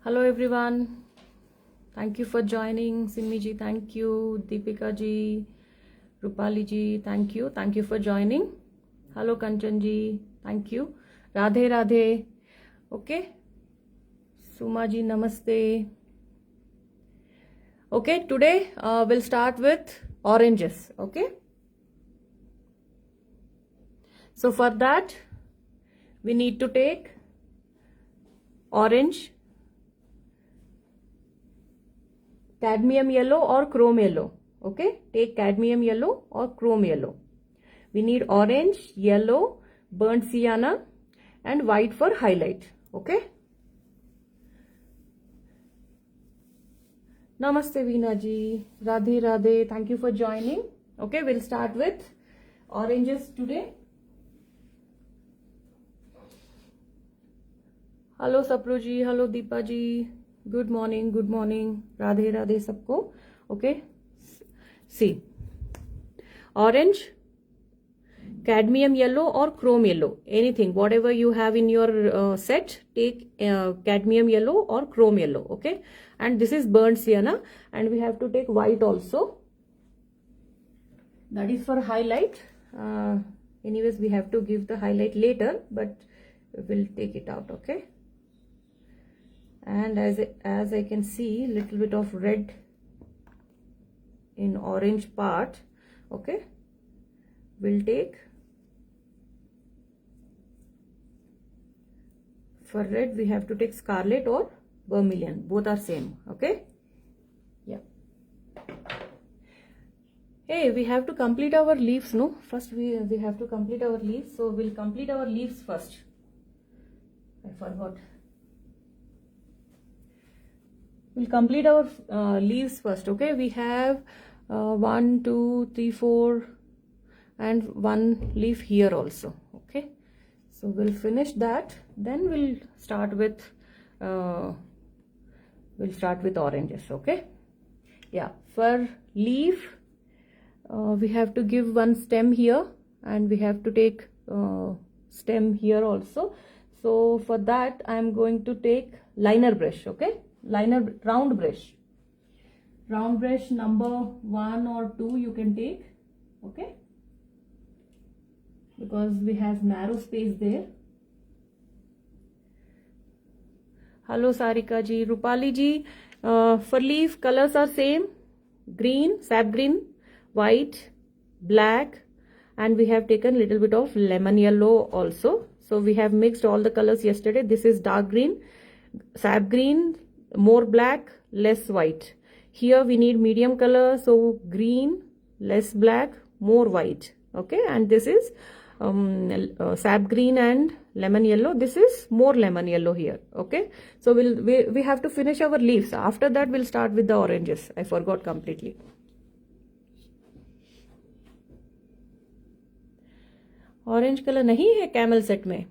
Hello everyone. Thank you for joining. Simmi ji, thank you. Deepika ji, Rupali ji, thank you. Thank you for joining. Hello Kanchan ji, thank you. Radhe Radhe. Okay. Suma ji, namaste. Okay, today we'll start with oranges. Okay. So for that, we need to take orange, cadmium yellow or chrome yellow. Okay, take cadmium yellow or chrome yellow. We need orange, yellow, burnt sienna and white for highlight. Okay. Namaste Veena ji, Radhe Radhe, thank you for joining. Okay, we'll start with oranges today. Hello Sapru ji, hello Deepa ji, good morning, Radhe Radhe sabko. Okay, see, orange, cadmium yellow or chrome yellow, anything, whatever you have in your set, take cadmium yellow or chrome yellow. Okay, and this is burnt sienna, and we have to take white also, that is for highlight. Anyways, we have to give the highlight later, but we'll take it out. Okay, and as I can see, little bit of red in orange part. Okay, we'll take, for red we have to take scarlet or vermilion, both are same. Okay, yeah. Hey, we have to complete our leaves, no? First we have to complete our leaves, so we'll complete our leaves first. I forgot. We'll complete our leaves first. Okay, we have 1 2 3 4 and one leaf here also. Okay, so we'll finish that, then we'll start with oranges. Okay, yeah. For leaf, we have to give one stem here, and we have to take stem here also. So for that I am going to take liner brush. Okay, round brush number 1 or 2 you can take. Okay, because we have narrow space there. Hello Sarika ji, Rupali ji. For leaf, colors are same: green, sap green, white, black, and we have taken little bit of lemon yellow also. So we have mixed all the colors yesterday. This is dark green, sap green, more black, less white. Here we need medium color, so green, less black, more white. Okay, and this is sap green and lemon yellow. This is more lemon yellow here. Okay, so we have to finish our leaves. After that we'll start with the oranges. I forgot completely. Orange color नहीं है camel set में.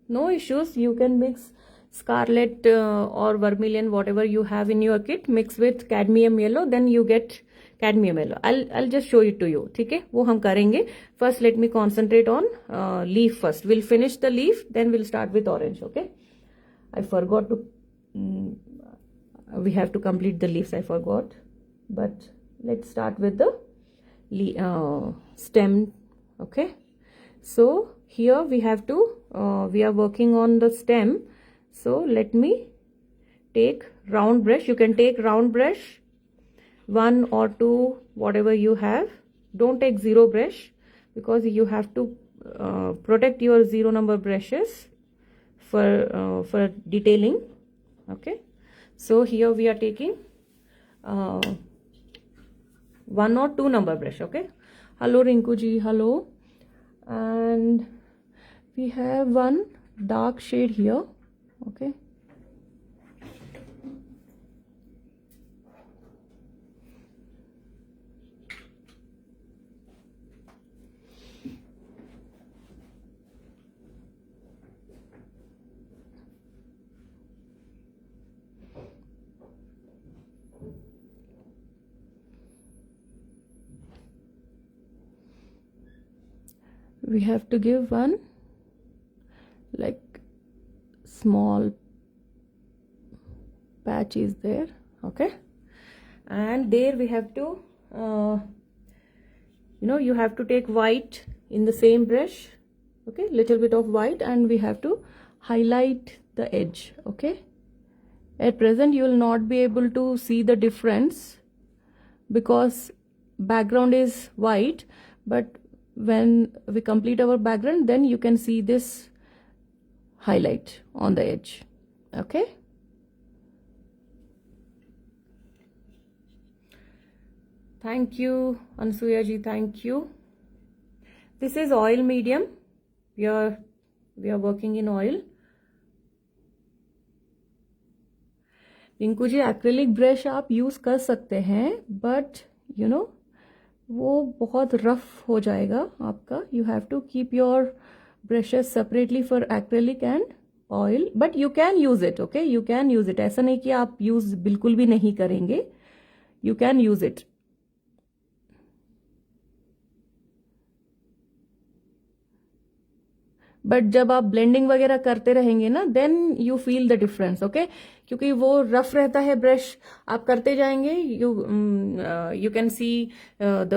No issues. You can mix scarlet or vermilion, whatever you have in your kit, mix with cadmium yellow, then you get cadmium yellow. I'll just show it to you. ठीक है, वो हम करेंगे. First let me concentrate on leaf first. We'll finish the leaf, then we'll start with orange. Okay, I forgot to we have to complete the leaves. I forgot, but let's start with the stem. Okay, so here we have to we are working on the stem. So let me take round brush. You can take round brush, 1 or 2, whatever you have. Don't take zero brush, because you have to protect your 0 number brushes for detailing. Okay, so here we are taking 1 or 2 number brush. Okay, hello Rinku ji, hello. And we have one dark shade here. Okay, we have to give one like small patch is there. Okay, and there we have to you have to take white in the same brush. Okay, little bit of white, and we have to highlight the edge. Okay, at present you will not be able to see the difference because background is white, but when we complete our background, then you can see this highlight on the edge. Okay, thank you Ansuya ji, thank you. This is oil medium. We are working in oil. Rinku ji, acrylic brush आप use कर सकते हैं, but वो बहुत rough हो जाएगा आपका. You have to keep your brushes separately for acrylic and oil, but you can use it. Okay, you can use it. ऐसा नहीं कि आप यूज बिल्कुल भी नहीं करेंगे. You can use it. But जब आप ब्लेंडिंग वगैरह करते रहेंगे ना, then you feel the difference. Okay, क्योंकि वो रफ रहता है ब्रश. आप करते जाएंगे, you can see the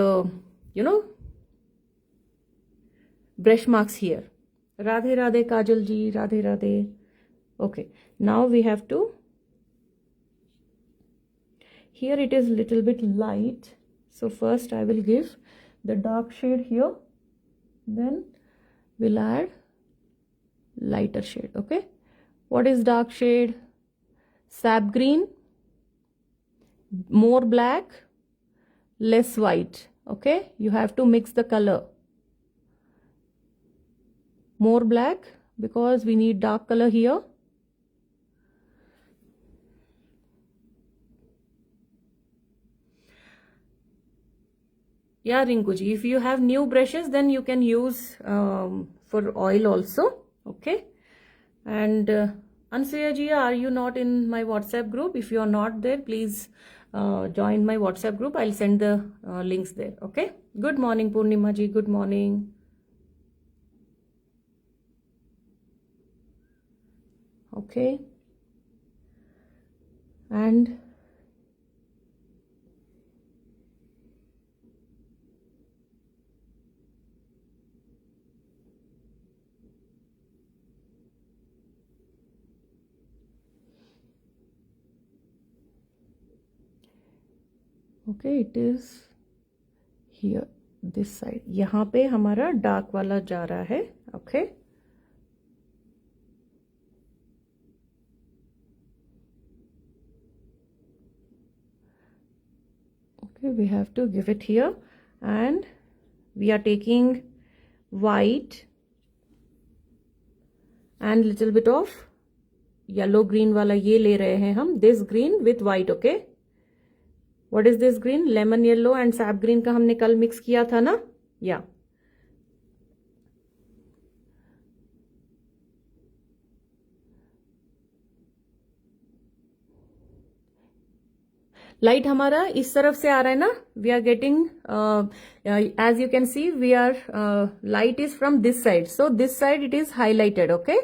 brush marks here. Radhe Radhe Kajal ji, Radhe Radhe. Okay, now we have to, here it is little bit light, so first I will give the dark shade here, then we'll add lighter shade. Okay, what is dark shade? Sap green, more black, less white. Okay, you have to mix the color. More black because we need dark color here. Yeah, Rinku ji, if you have new brushes, then you can use for oil also. Okay, and Ansuya ji, are you not in my WhatsApp group? If you are not there, please join my WhatsApp group. I'll send the links there. Okay, good morning Purnima ji, good morning. Okay, and okay, it is here, this side. यहाँ पे हमारा dark वाला जा रहा है. Okay, okay, we have to give it here, and we are taking white and little bit of yellow green वाला ये ले रहे हैं हम. This green with white. Okay, what is this green? Lemon yellow and sap green का हमने कल mix किया था ना. या लाइट हमारा इस तरफ से आ रहा है ना. We are getting, as you can see, we are light is from this side, so this side it is highlighted. Okay,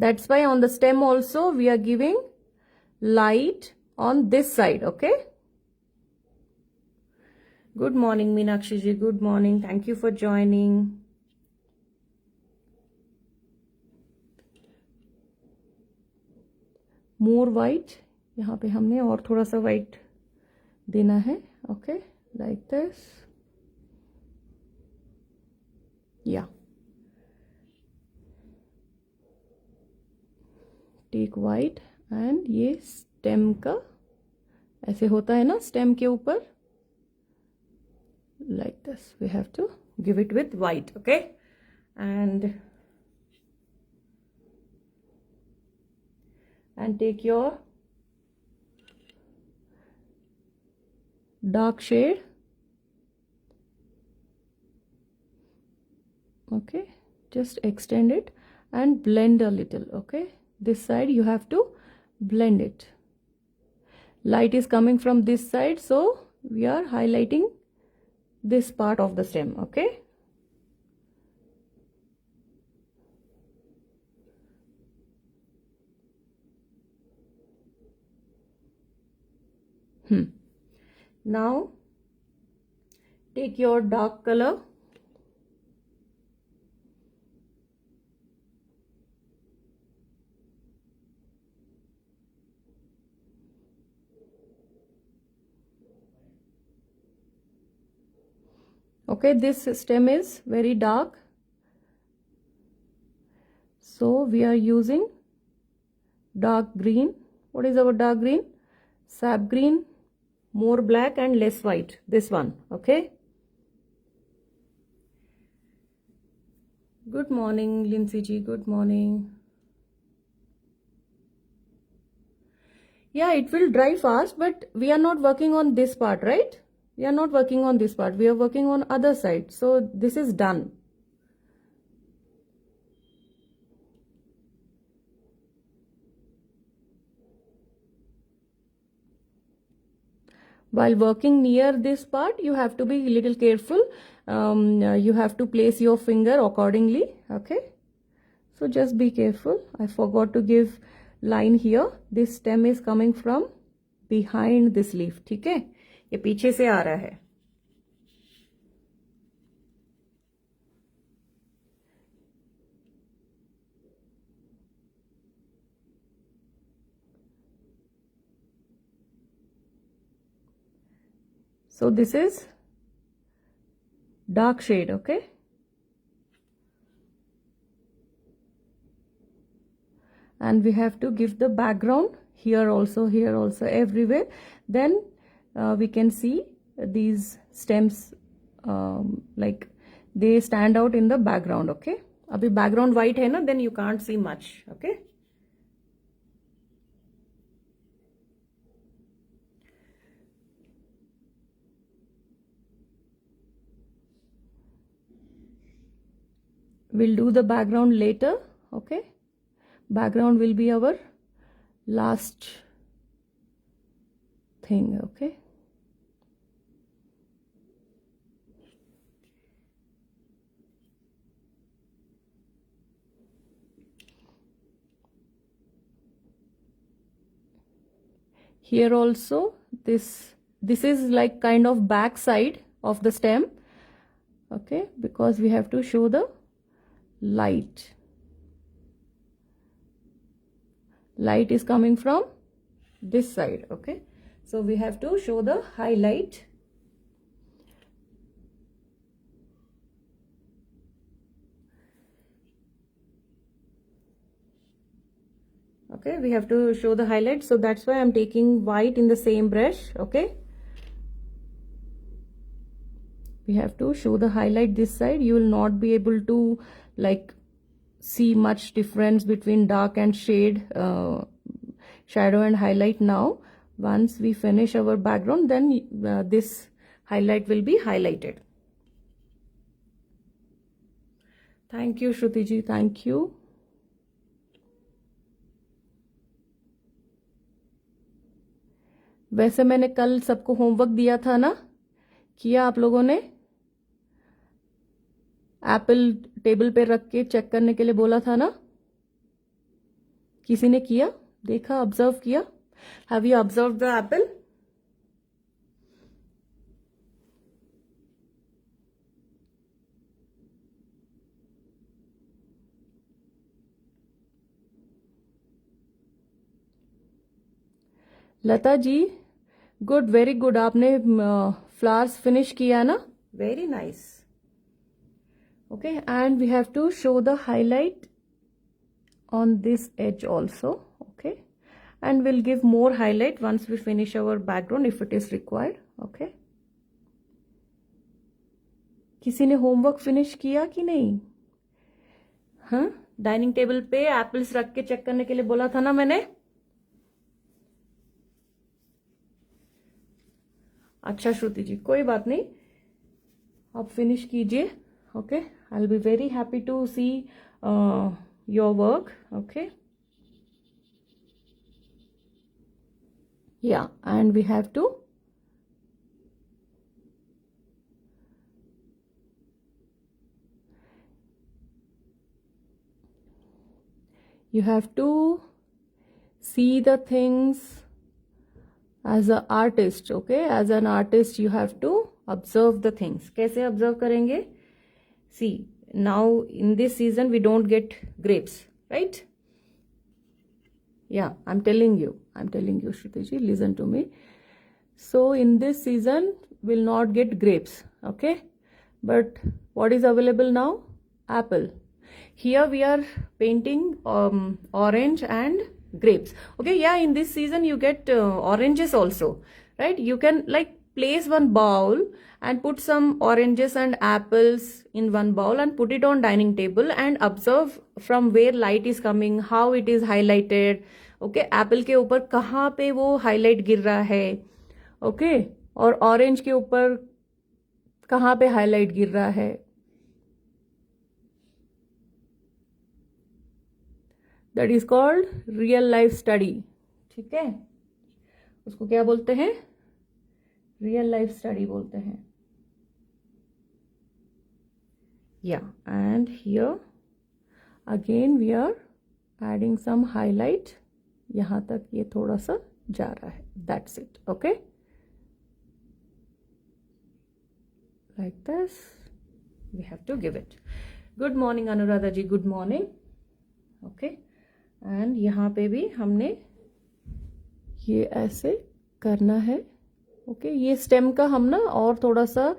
that's why on the stem also we are giving light on this side. Okay, good morning Meenakshi ji, good morning, thank you for joining. More white, यहाँ पे हमने और थोड़ा सा white देना है. Okay, like this. Yeah, take white and ये stem का ऐसे होता है ना, स्टेम के ऊपर, like this. We have to give it with white. Okay, and take your dark shade. Okay, just extend it and blend a little. Okay, this side you have to blend it. Light is coming from this side, so we are highlighting this part of the stem. Okay, Now take your dark color. Okay, this stem is very dark, so we are using dark green. What is our dark green? Sap green, more black and less white. This one. Okay. Good morning, Lindsay ji. Good morning. Yeah, it will dry fast, but we are not working on this part, right? We are not working on this part. We are working on other side. So this is done. While working near this part, you have to be a little careful. You have to place your finger accordingly. Okay. So just be careful. I forgot to give line here. This stem is coming from behind this leaf. ठीक है, ये पीछे से आ रहा है. So this is dark shade. Okay. And we have to give the background here also, everywhere. Then we can see these stems like they stand out in the background. Okay. Abhi background white hai na, then you can't see much. Okay. We'll do the background later. Okay. Background will be our last thing. Okay. Here also this is like kind of back side of the stem. Okay, because we have to show the light. Light is coming from this side. Okay, so we have to show the highlight. Okay, we have to show the highlight, so that's why I'm taking white in the same brush. Okay, we have to show the highlight this side. You will not be able to like see much difference between dark and shade, shadow and highlight now. Once we finish our background, then this highlight will be highlighted. Thank you, Shruti ji. Thank you. वैसे मैंने कल सबको homework दिया था ना, किया आप लोगों ने? एप्पल टेबल पे रख के चेक करने के लिए बोला था ना, किसी ने किया? देखा, ऑब्जर्व किया? Have you observe the apple? Lata ji, good, very good. आपने फ्लावर्स फिनिश किया ना, very nice. Okay, and we have to show the highlight on this edge also. Okay, and we'll give more highlight once we finish our background if it is required. Okay, किसी ने homework finish किया कि नहीं? हाँ, dining table पे apples रख के check करने के लिए बोला था ना मैंने. अच्छा श्रुति जी, कोई बात नहीं, आप फिनिश कीजिए. Okay, I'll be very happy to see your work. Okay, yeah, and we have to see the things as a artist, okay, as an artist you have to observe the things. कैसे observe करेंगे? See, now in this season we don't get grapes, right? Yeah, I'm telling you, Shruti ji, listen to me. So in this season we'll not get grapes, okay? But what is available now? Apple. Here we are painting orange and grapes. Okay, yeah, in this season you get oranges also, right? You can like place one bowl and put some oranges and apples in one bowl and put it on dining table and observe from where light is coming, how it is highlighted. Okay, apple के ऊपर कहाँ पे वो highlight गिर रहा है, okay, और orange के ऊपर कहाँ पे highlight गिर रहा है. That is called real life study. ठीक है, उसको क्या बोलते हैं? रियल लाइफ स्टडी बोलते हैं. Yeah, and here again we are adding some highlight. यहाँ तक ये थोड़ा सा जा रहा है. That's it. Okay, like this we have to give it. Good morning Anuradha ji, good morning. Okay, and यहाँ पे भी हमने ये ऐसे करना है. ओके, ये स्टेम का हम ना और थोड़ा सा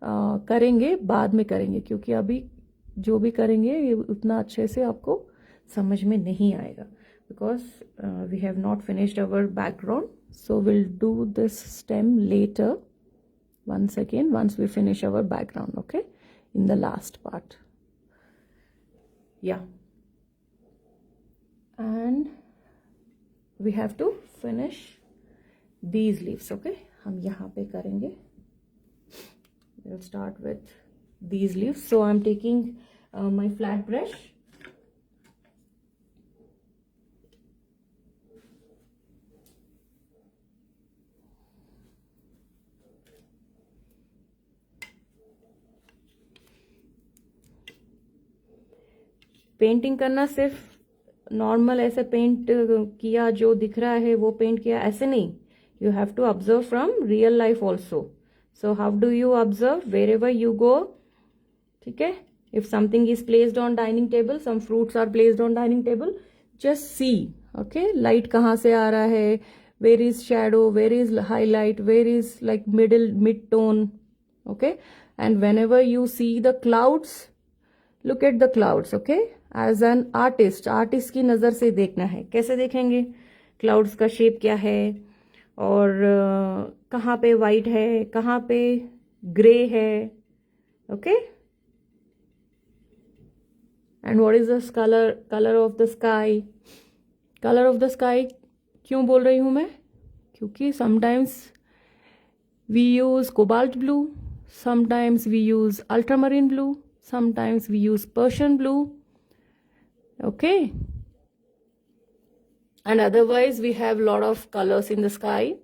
करेंगे, बाद में करेंगे, क्योंकि अभी जो भी करेंगे ये उतना अच्छे से आपको समझ में नहीं आएगा, because we have not finished our background. So will do this stem later once again once we finish our background, okay, in the last part. Yeah, and we have to finish these leaves. Okay, हम यहाँ पे करेंगे. We'll start with these leaves. So I'm taking my flat brush. Painting करना सिर्फ normal ऐसे paint किया जो दिख रहा है वो पेंट किया ऐसे नहीं. You have to observe from real life also. So how do you observe? Wherever you go, ठीक है, if something is placed on dining table, some fruits are placed on dining table, just see, okay, light कहाँ से आ रहा है, where is shadow, where is highlight, where is like mid tone, okay. And whenever you see the clouds, look at the clouds, okay, as an artist की नज़र से देखना है. कैसे देखेंगे? clouds का shape क्या है, और कहाँ पे वाइट है, कहाँ पे ग्रे है, okay. And what is the colour of the sky. Colour of the sky क्यों बोल रही हूँ मैं? क्योंकि sometimes we use cobalt blue, sometimes we use ultramarine blue, sometimes we use Persian blue, okay. And otherwise we have lot of colours in the sky.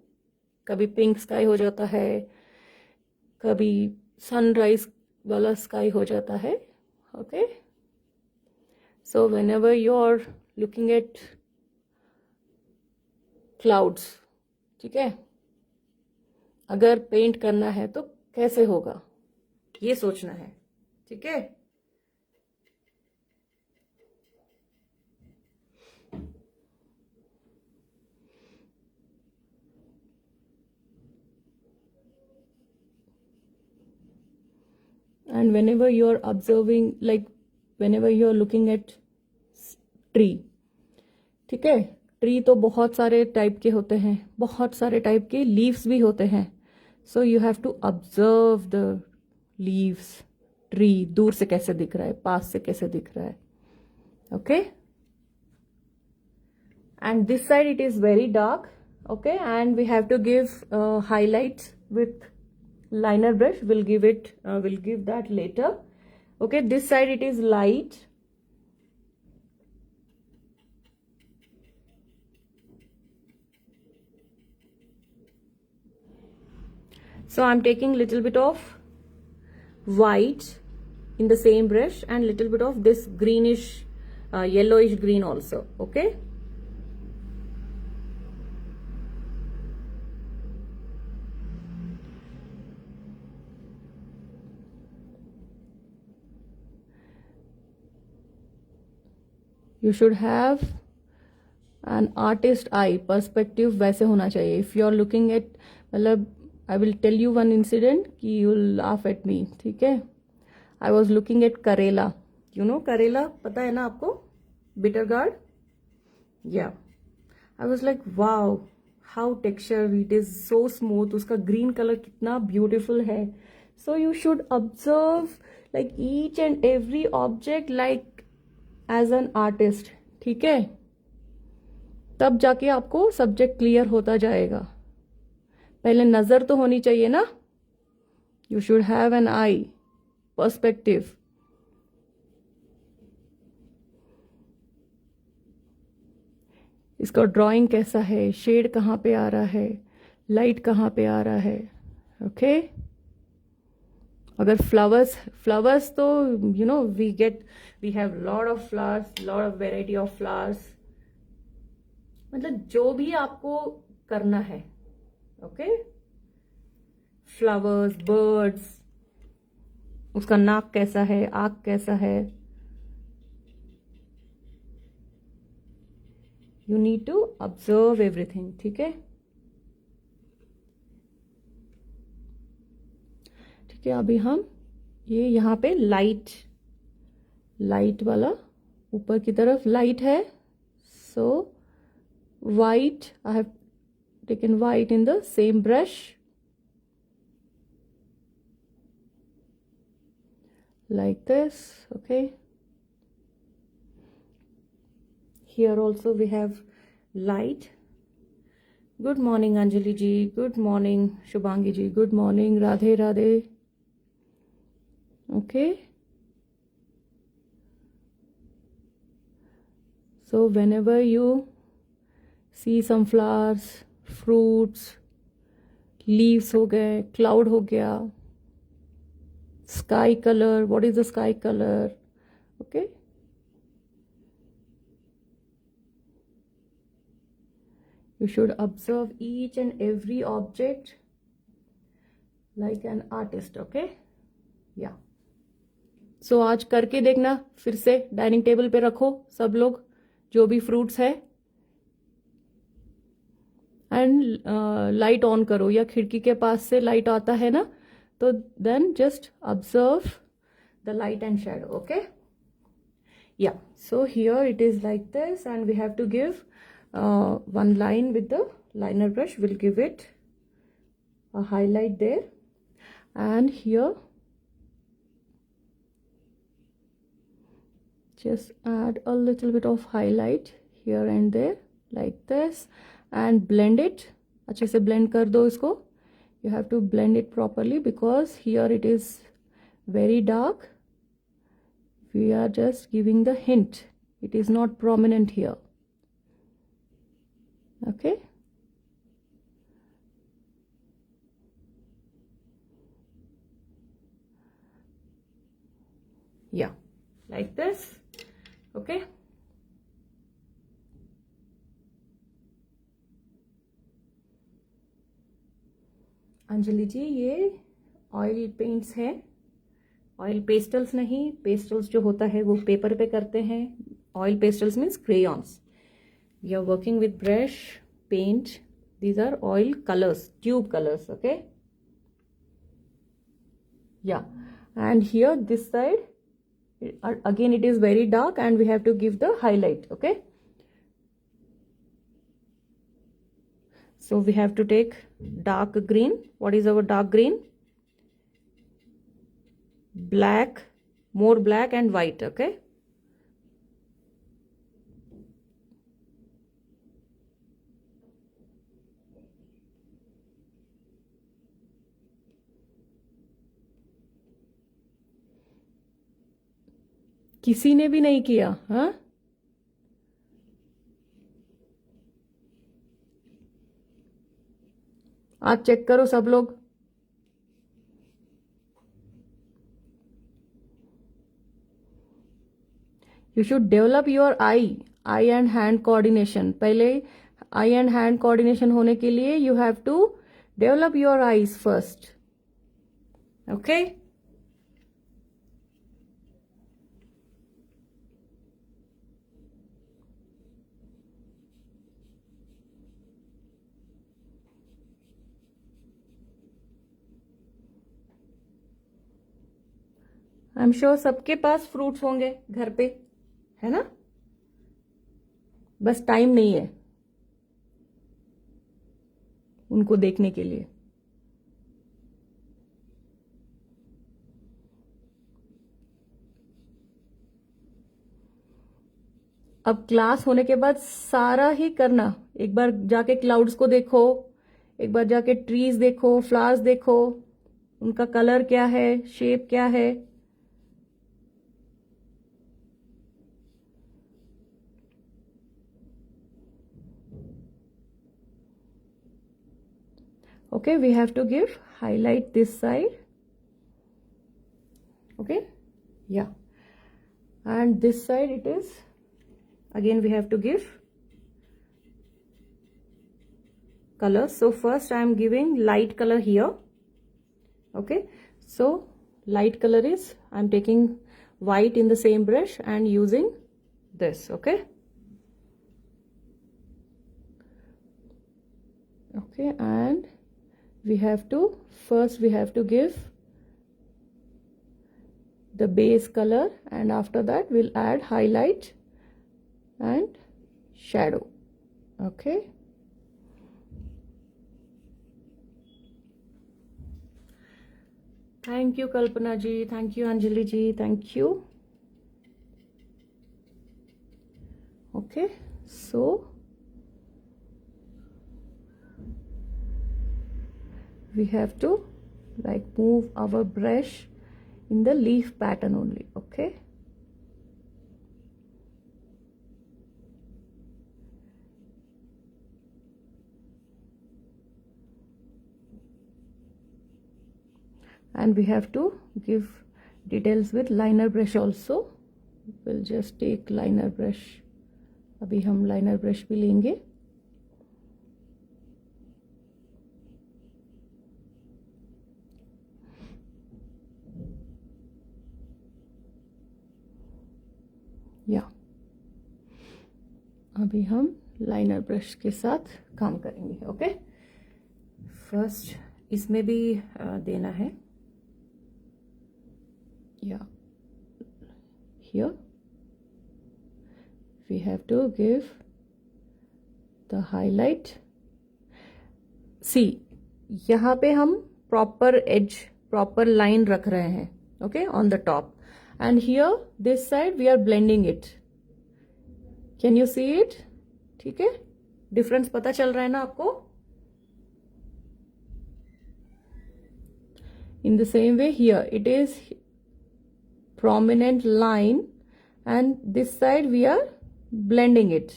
कभी pink sky हो जाता है, कभी सनराइज वाला स्काई हो जाता है, okay. So whenever you are looking at clouds, ठीक है, अगर पेंट करना है तो कैसे होगा ये सोचना है, ठीक है. And whenever you are observing, like whenever you are looking at tree, ठीक है, ट्री तो बहुत सारे टाइप के होते हैं, बहुत सारे टाइप के लीव्स भी होते हैं. So you have to observe the leaves. Tree दूर से कैसे दिख रहा है, पास से कैसे दिख रहा है, okay. And this side it is very dark, okay, and we have to give highlights with liner brush. We'll give that later, okay. This side it is light, so I'm taking little bit of white in the same brush and little bit of this greenish yellowish green also, okay. You should have an artist eye, perspective वैसे होना चाहिए. If you are looking at, मतलब I will tell you one incident कि you will laugh at me, ठीक है. I was looking at करेला. You know करेला, पता है ना आपको? Bitter gourd. Yeah. I was like, wow, how texture, it is so smooth. उसका green color कितना beautiful है. So you should observe like each and every object like as an artist. ठीक है, तब जाके आपको सब्जेक्ट क्लियर होता जाएगा. पहले नजर तो होनी चाहिए ना. You should have an I, perspective. इसका ड्राइंग कैसा है, शेड कहाँ पे आ रहा है, लाइट कहाँ पे आ रहा है. ओके. अगर फ्लावर्स तो you know we have lot of flowers, lot of variety of flowers. मतलब जो भी आपको करना है. ओके. फ्लावर्स, बर्ड्स, उसका नाक कैसा है, आँख कैसा है. You need to observe everything. ठीक है. ठीक है. अभी हम ये यहाँ पे लाइट वाला ऊपर की तरफ लाइट है. सो white, I have taken white in the same brush like this. Okay. Here also we have light. Good morning Anjali ji, good morning Shubhangi ji, good morning, Radhe Radhe. Okay. So whenever you see some flowers, fruits, leaves हो गए, cloud हो गया, sky color, what is the sky color? Okay. You should observe each and every object like an artist. Okay. Yeah. So आज करके देखना फिर से. Dining table पे रखो सब लोग जो भी फ्रूट्स है, एंड लाइट ऑन करो, या खिड़की के पास से लाइट आता है ना, तो then just observe the light and shadow. Okay. Yeah so here it is like this and we have to give one line with the liner brush. Will give it a highlight there and here just add a little bit of highlight here and there like this and blend it. अच्छे से blend कर दो इसको. You have to blend it properly because here it is very dark. We are just giving the hint. It is not prominent here. Okay. Yeah, like this. Okay. Anjali ji ये oil paints हैं, oil pastels नहीं. Pastels जो होता है वो paper पे करते हैं. Oil pastels means crayons. We are working with brush, paint. These are oil colours, tube colours. Okay. Yeah and here this side again it is very dark and we have to give the highlight. Okay. So we have to take dark green. What is our dark green? Black, more black and white. Okay. किसी ने भी नहीं किया. हाँ, आज check करो सब लोग. You should develop your eye and hand coordination. पहले आई एंड हैंड कोऑर्डिनेशन होने के लिए you have to develop your eyes first. Okay. I am sure सबके पास फ्रूट्स होंगे घर पे, है ना? बस टाइम नहीं है उनको देखने के लिए। अब क्लास होने के बाद सारा ही करना। एक बार जाके क्लाउड्स को देखो, एक बार जाके ट्रीज देखो, फ्लावर्स देखो, उनका कलर क्या है, शेप क्या है। Okay, we have to give highlight this side. Okay, yeah, and this side it is again we have to give color. So first I am giving light color here. Okay, so light color is I am taking white in the same brush and using this. Okay, okay, and we have to first we have to give the base color, and after that we'll add highlight and shadow. Okay, thank you Kalpana ji, thank you Anjali ji, thank you. Okay, so we have to like move our brush in the leaf pattern only. Okay, and we have to give details with liner brush also. We'll just take liner brush. अभी हम liner brush भी लेंगे. या अभी हम liner brush के साथ काम करेंगे. ओके, फर्स्ट इसमें भी देना है. Yeah here we have to give the highlight. See, यहाँ पे हम प्रॉपर एज, प्रॉपर लाइन रख रहे हैं. Okay, on the top. And here this side we are blending it. Can you see it? ठीक है, डिफरेंस पता चल रहा है ना आपको? In the same way here it is prominent line and this side we are blending it.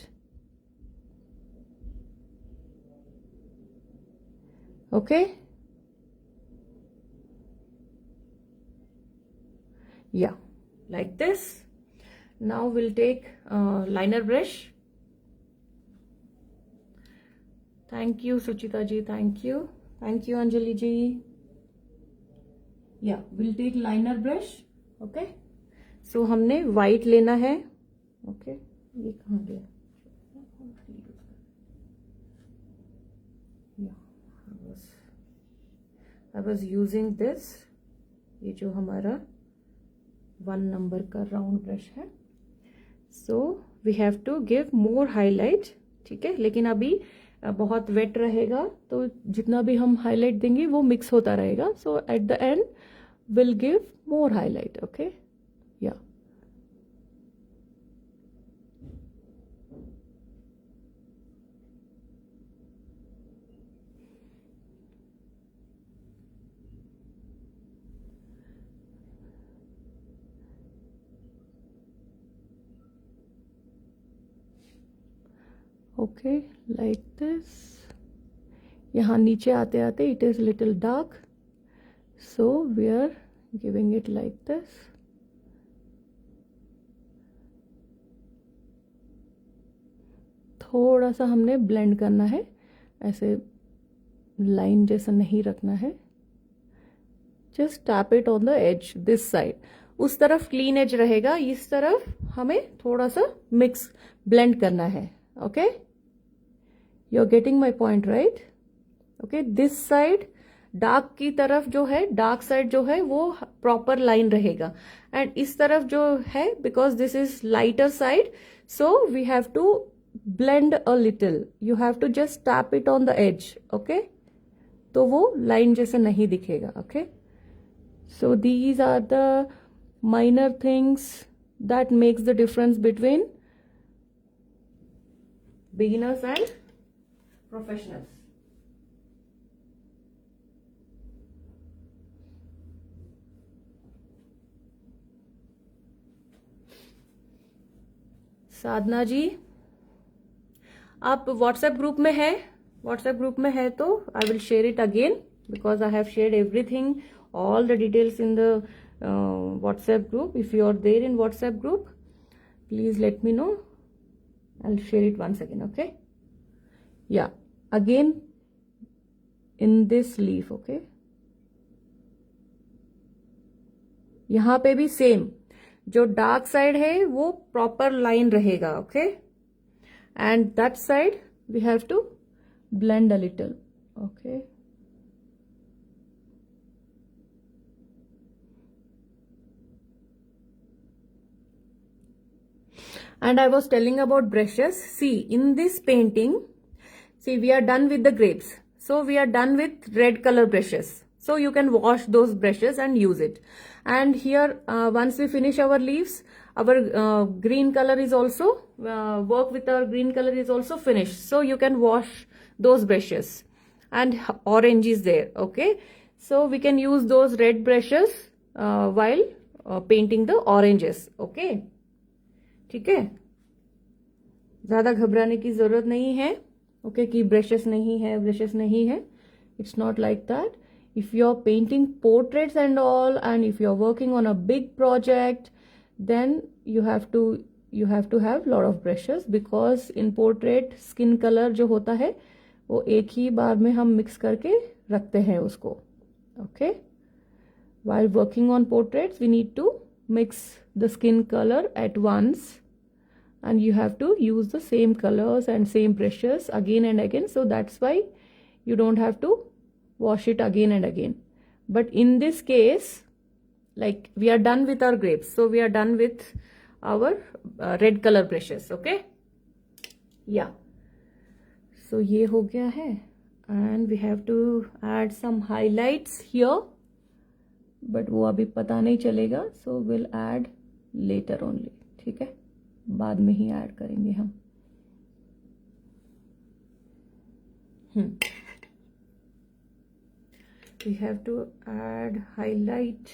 Okay? Yeah. Like this. Now we'll take liner brush. Thank you Suchita ji, thank you Anjali ji. Yeah, we'll take liner brush. Okay, so हमने white लेना है. Okay, ये कहाँ गया? Yeah, I was using this. ये जो हमारा 1 number का राउंड ब्रश है. So we have to give more highlight. ठीक है, लेकिन अभी बहुत वेट रहेगा तो जितना भी हम हाईलाइट देंगे वो मिक्स होता रहेगा. So at the end will give more highlight. Okay, yeah okay, like this. यहाँ नीचे आते आते it is little dark, so we are giving it like this. थोड़ा सा हमने ब्लेंड करना है, ऐसे लाइन जैसा नहीं रखना है. Just tap it on the edge this side. उस तरफ क्लीन एज रहेगा, इस तरफ हमें थोड़ा सा मिक्स ब्लेंड करना है. Okay, you're getting my point, right? Okay, this side dark की तरफ जो है, डार्क साइड जो है वो प्रॉपर लाइन रहेगा, एंड इस तरफ जो है, because this is lighter side, so we have to blend a little. You have to just tap it on the edge. Okay, तो वो लाइन जैसे नहीं दिखेगा. Okay, so these are the minor things that makes the difference between beginners and professionals. साधना जी, आप WhatsApp group में है? WhatsApp group में है तो I will share it again, because I have shared everything, all the details in the WhatsApp group. If you are there in WhatsApp group, please let me know. I'll share it once again. Okay, yeah, again in this leaf. Okay, यहाँ पे भी same, जो dark side है वो proper line रहेगा. Okay, and that side we have to blend a little. Okay, and I was telling about brushes. See, in this painting, see, we are done with the grapes, so we are done with red color brushes, so you can wash those brushes and use it. And here once we finish our leaves, our green color is also work with our green color is also finished, so you can wash those brushes. And orange is there. Okay, so we can use those red brushes while painting the oranges. Okay, ठीक है, ज्यादा घबराने की जरूरत नहीं है. Okay, कि brushes नहीं है, ब्रशेस नहीं है. It's not like that. If you are painting portraits and all, and if you are working on a big project, then you have to have lot of brushes, because in portrait skin color जो होता है वो एक ही बार में हम mix करके रखते हैं उसको. Okay, while working on portraits we need to mix the skin color at once, and you have to use the same colors and same brushes again and again, so that's why you don't have to wash it again and again. But in this case, like, we are done with our grapes, so we are done with our red color brushes. Okay, yeah, so ये हो गया है, and we have to add some highlights here, but वो अभी पता नहीं चलेगा, so we'll add later only. ठीक है, बाद में ही ऐड करेंगे हम. We have to add highlight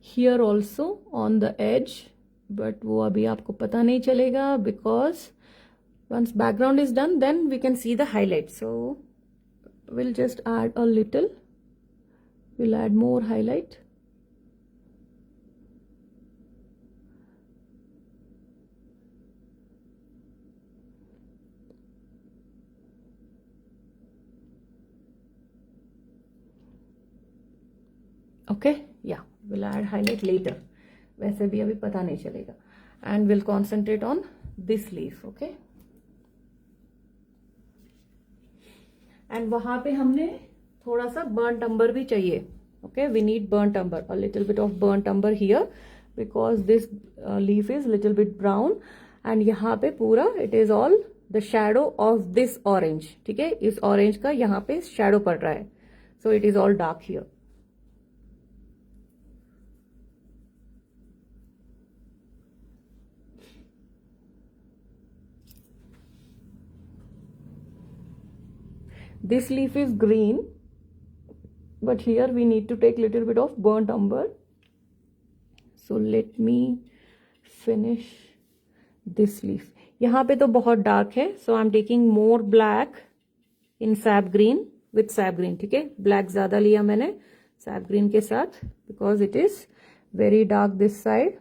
here also on the edge, but वो अभी आपको पता नहीं चलेगा, because once background is done, then we can see the highlight. So we'll just add a little, we'll add more highlight. Okay, yeah, we'll add highlight later. वैसे भी अभी पता नहीं चलेगा. And we'll concentrate on this leaf. Okay, and वहां पे हमने थोड़ा सा burnt umber भी चाहिए. Okay, we need burnt umber, a little bit of burnt umber here, because this leaf is little bit brown, and यहाँ पे पूरा it is all the shadow of this orange. ठीक है, इस orange का यहाँ पे shadow पड़ रहा है, so it is all dark here. This leaf is green, but here we need to take little bit of burnt umber. So let me finish this leaf. यहाँ पे तो बहुत dark है, so I'm taking more black in sap green with sap green. ठीक है, black ज़्यादा लिया मैंने sap green के साथ, because it is very dark this side.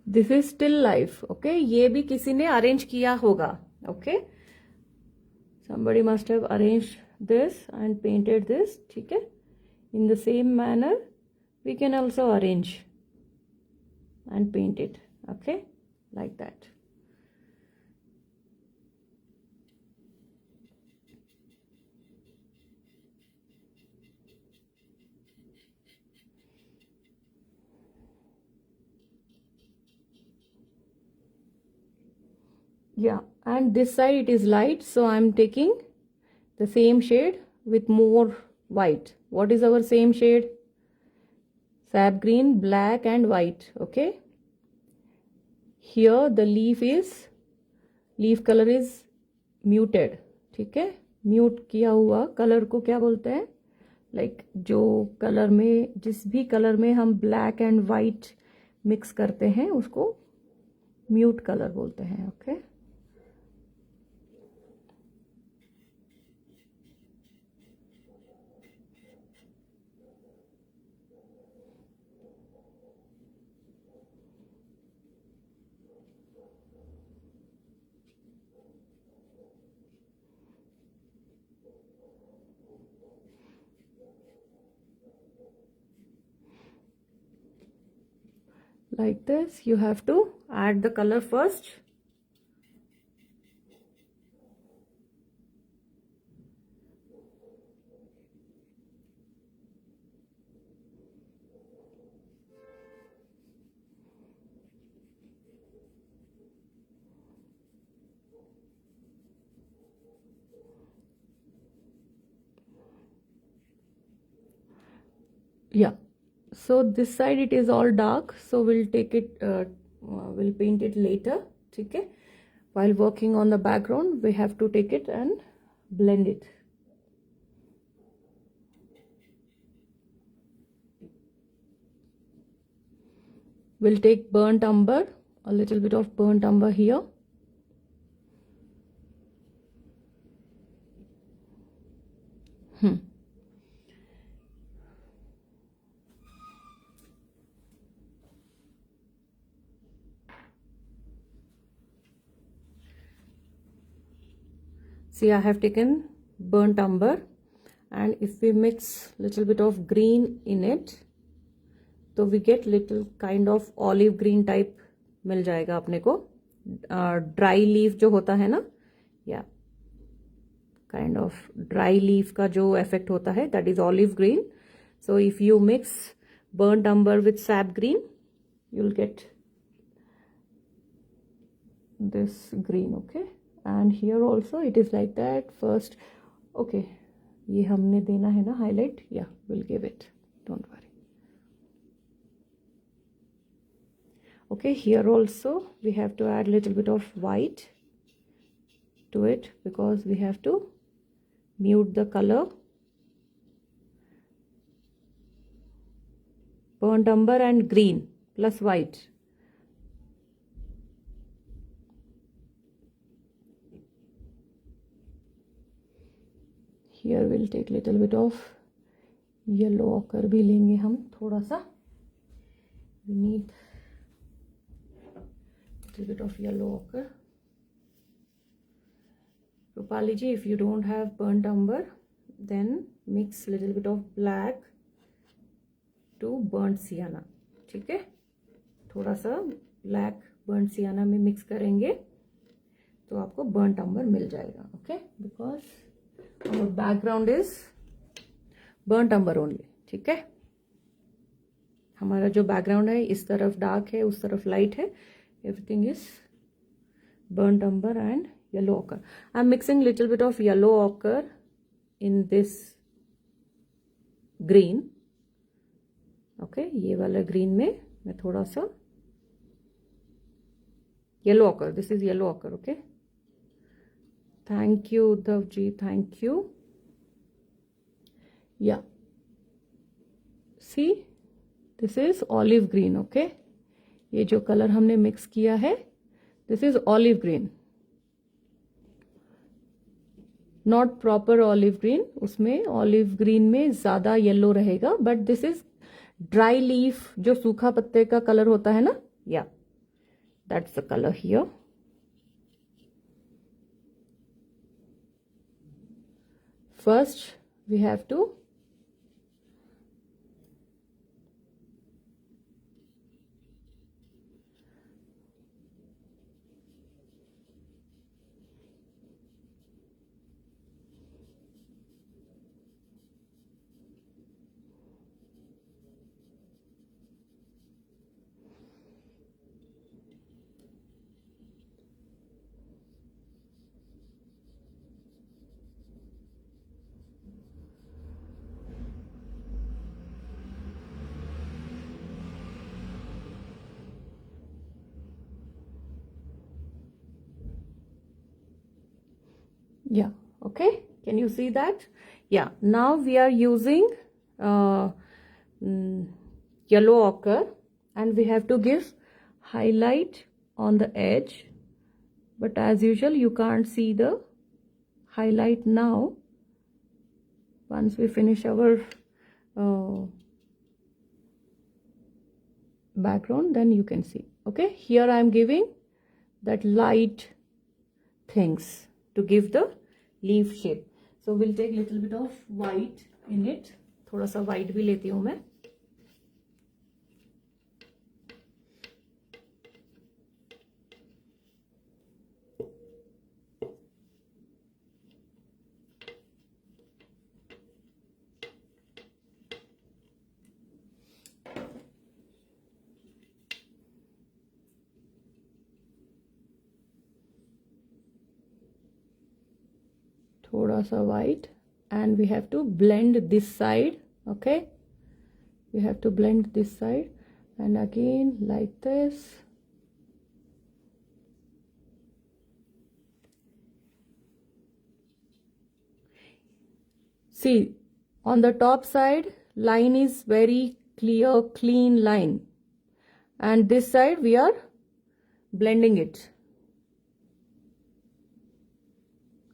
This is still life, okay. ये भी किसी ने अरेंज किया होगा, okay. somebody must have arranged this and painted this, ठीक है। in the same manner we can also arrange and paint it, okay, like that. Yeah, and this side it is light, so I'm taking the same shade with more white. What is our same shade? Sap green, black and white, okay. Here the leaf color is muted, ठीक है। Mute किया हुआ colour को क्या बोलते हैं? Like जो colour में, जिस भी कलर में हम ब्लैक एंड वाइट मिक्स करते हैं उसको म्यूट कलर बोलते हैं, okay. Like this, you have to add the color first. Yeah, so this side it is all dark, so we'll take it, we'll paint it later, ठीक है। While working on the background we have to take it and blend it. We'll take burnt umber, a little bit of burnt umber here. See, I have taken burnt umber, and if we mix little bit of green in it, तो we get little kind of olive green type मिल जाएगा अपने को। Dry leaf जो होता है ना, या kind of dry leaf का जो इफेक्ट होता है, that is olive green. So if you mix burnt umber with sap green, you'll get this green, okay। and here also it is like that first, okay। ये हमने देना है ना highlight, या will give it, don't worry, okay। here also we have to add little bit of white to it because we have to mute the color. burnt umber and green plus white, here we'll take little bit of yellow ochre भी लेंगे हम थोड़ा सा, we need little bit of yellow ochre. Rupali ji, if you don't have burnt umber, then mix little bit of black to burnt sienna, ठीक है। थोड़ा सा black burnt sienna में मिक्स करेंगे तो आपको burnt umber मिल जाएगा, okay. Because our background is burnt umber only, ठीक है। हमारा जो बैकग्राउंड है इस तरफ डार्क है, उस तरफ लाइट है, everything is burnt umber and yellow ochre. I'm mixing little bit of yellow ochre in this green, okay। ये वाला ग्रीन में मैं थोड़ा सा yellow ochre, this is yellow ochre, okay. Thank you Uddhav ji, thank you. Yeah see, this is olive green, okay. ये जो colour हमने mix किया है, this is olive green, not proper olive green. उसमें ऑलिव ग्रीन में ज्यादा येलो रहेगा, but this is dry leaf, जो सूखा पत्ते का कलर होता है ना, या That's the color here. First we have to yeah, okay, can you see that? Yeah, now we are using yellow ochre, and we have to give highlight on the edge, but as usual you can't see the highlight now. Once we finish our background, then you can see. Okay, here I am giving that light things to give the leaf shape. So we'll take little bit of white in it. थोड़ा सा white भी लेती हूँ मैं. थोड़ा सा white, and we have to blend this side. Okay, we have to blend this side, and again like this. See, on the top side line is very clear, clean line, and this side we are blending it.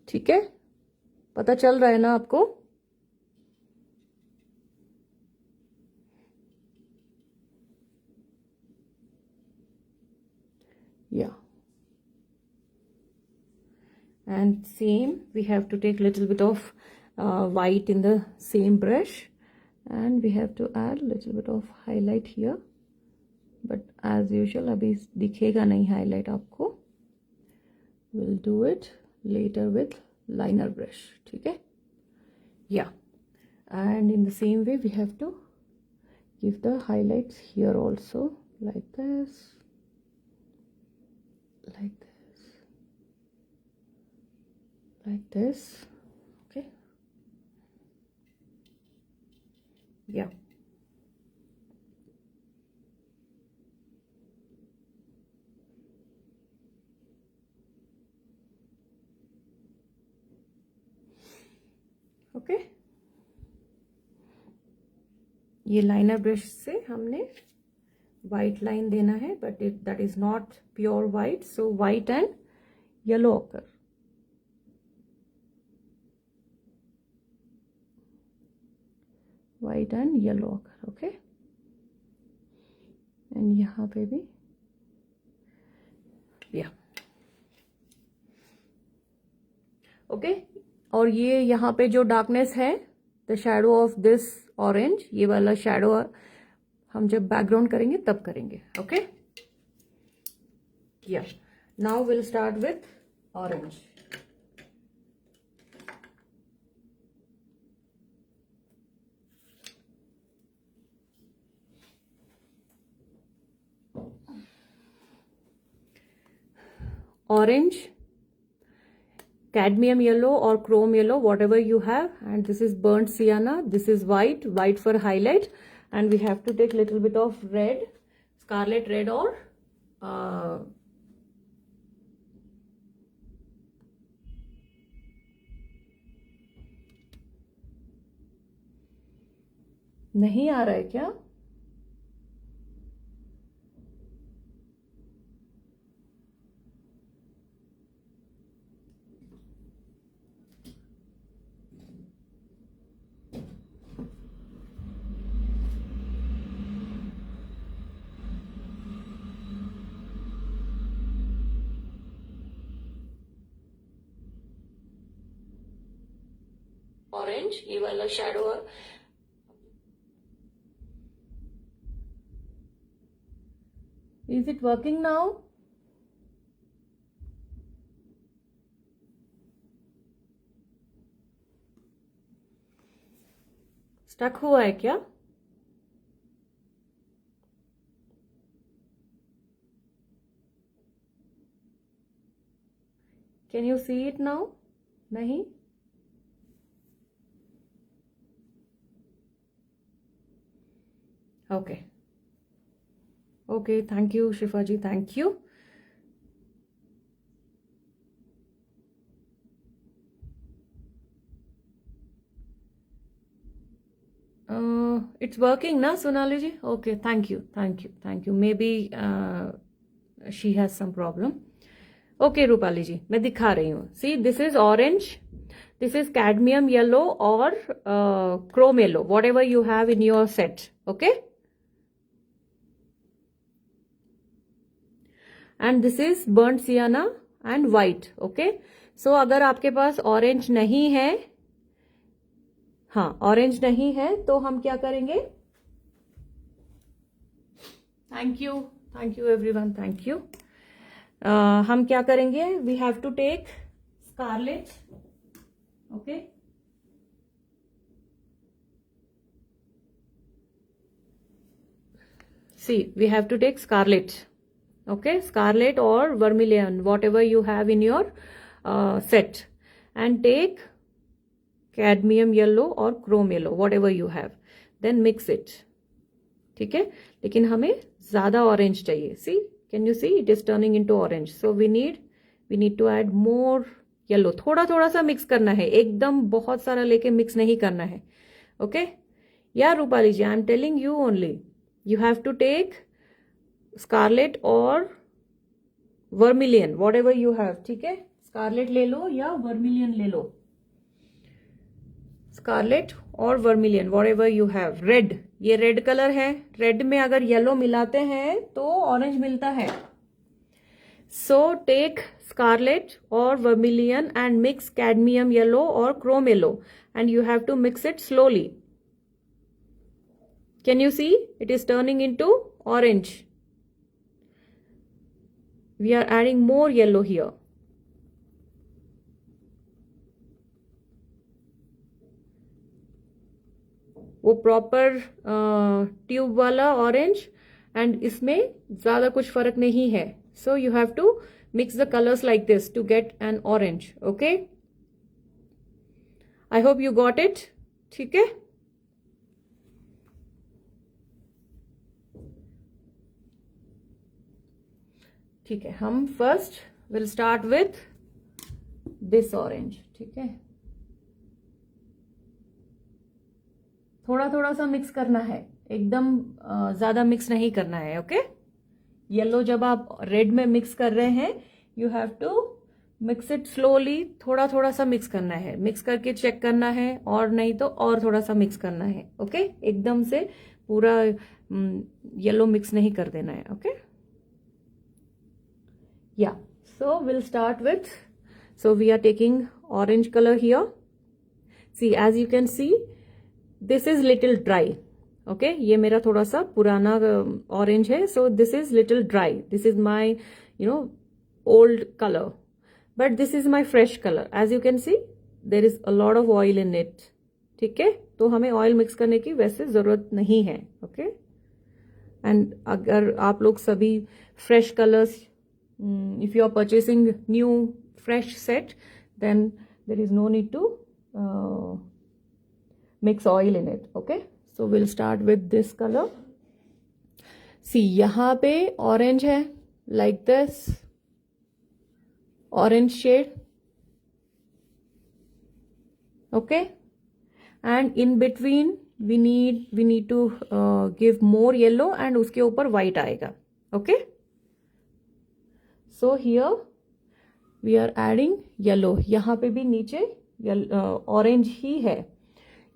ठीक है, पता चल रहा है ना आपको? Yeah, and same we have to take little bit of white in the same brush, and we have to add little bit of highlight here, but as usual अभी दिखेगा नहीं highlight आपको. We'll do it later with liner brush. ठीक है? Yeah, and in the same way we have to give the highlights here also, like this, like this, like this. Okay, yeah. Okay, ये liner brush से हमने white line देना है, but that is not pure white, so white and yellow occur. White and yellow ochre. Okay, and यहाँ पे भी या okay. और ये यहाँ पे जो डार्कनेस है, the shadow of this orange, ये वाला शैडो हम जब बैकग्राउंड करेंगे तब करेंगे. ओके, या now will start with orange. Orange, cadmium yellow or chrome yellow, whatever you have, and this is burnt sienna, this is white for highlight, and we have to take little bit of red, scarlet red, or नहीं आ रहा है क्या? Orange, ये वाला shadow. Is it working now? Stuck हुआ है क्या? Can you see it now? नहीं? Okay okay, thank you Shifa ji, thank you. It's working na Sonali ji? Okay, thank you, thank you, thank you. Maybe she has some problem. Okay Rupali ji, मैं दिखा रही हूँ. See, this is orange, this is cadmium yellow or chrome yellow, whatever you have in your set. Okay, and this is burnt sienna and white. Okay, so अगर आपके पास orange नहीं है, हाँ orange नहीं है, तो हम क्या करेंगे? Thank you everyone, thank you. हम क्या करेंगे? We have to take scarlet. Okay, see we have to take scarlet. Okay, scarlet और vermilion, whatever you have in your set, and take cadmium yellow और chrome yellow, whatever you have, then mix it. ठीक है, लेकिन हमें ज्यादा orange चाहिए। See, can you see it is turning into orange, so we need to add more yellow. थोड़ा थोड़ा सा मिक्स करना है, एकदम बहुत सारा लेके मिक्स नहीं करना है। Okay, yeah Rupali ji, I am telling you only, you have to take scarlet और vermilion, whatever you have. ठीक है, स्कारलेट ले लो या वर्मिलियन ले लो, स्कारलेट और vermilion, whatever you have. Red, ये रेड कलर है, रेड में अगर येलो मिलाते हैं तो ऑरेंज मिलता है। सो टेक स्कारलेट और vermilion and mix cadmium yellow और chrome yellow, and you have to mix it slowly. Can you see it is turning into orange? We are adding more yellow here. वो proper tube वाला orange, and इसमें ज्यादा कुछ फर्क नहीं है। So you have to mix the colours like this to get an orange. Okay, I hope you got it. ठीक है, ठीक है, हम first will start with this orange. ठीक है, थोड़ा थोड़ा सा मिक्स करना है, एकदम ज्यादा मिक्स नहीं करना है। ओके, येलो जब आप रेड में मिक्स कर रहे हैं, you have to mix it slowly, थोड़ा थोड़ा सा मिक्स करना है, मिक्स करके चेक करना है, और नहीं तो और थोड़ा सा मिक्स करना है। ओके, एकदम से पूरा येलो मिक्स नहीं कर देना है। Okay, yeah so will start with, so we are taking orange colour here. See, as you can see, this is little dry. Okay, ये मेरा थोड़ा सा पुराना ऑरेंज है, so this is little dry, this is my old colour, but this is my fresh colour. As you can see there is a lot of oil in it. ठीक है, तो हमें ऑयल मिक्स करने की वैसे जरूरत नहीं है। ओके, एंड अगर आप लोग सभी fresh colours, if you are purchasing new fresh set, then there is no need to mix oil in it. Okay, so we'll start with this color. See, यहाँ पे orange है, like this, orange shade. Okay, and in between we need to give more yellow, and उसके ऊपर white आएगा. Okay, so here we are adding yellow. यहाँ पे भी नीचे orange ही है,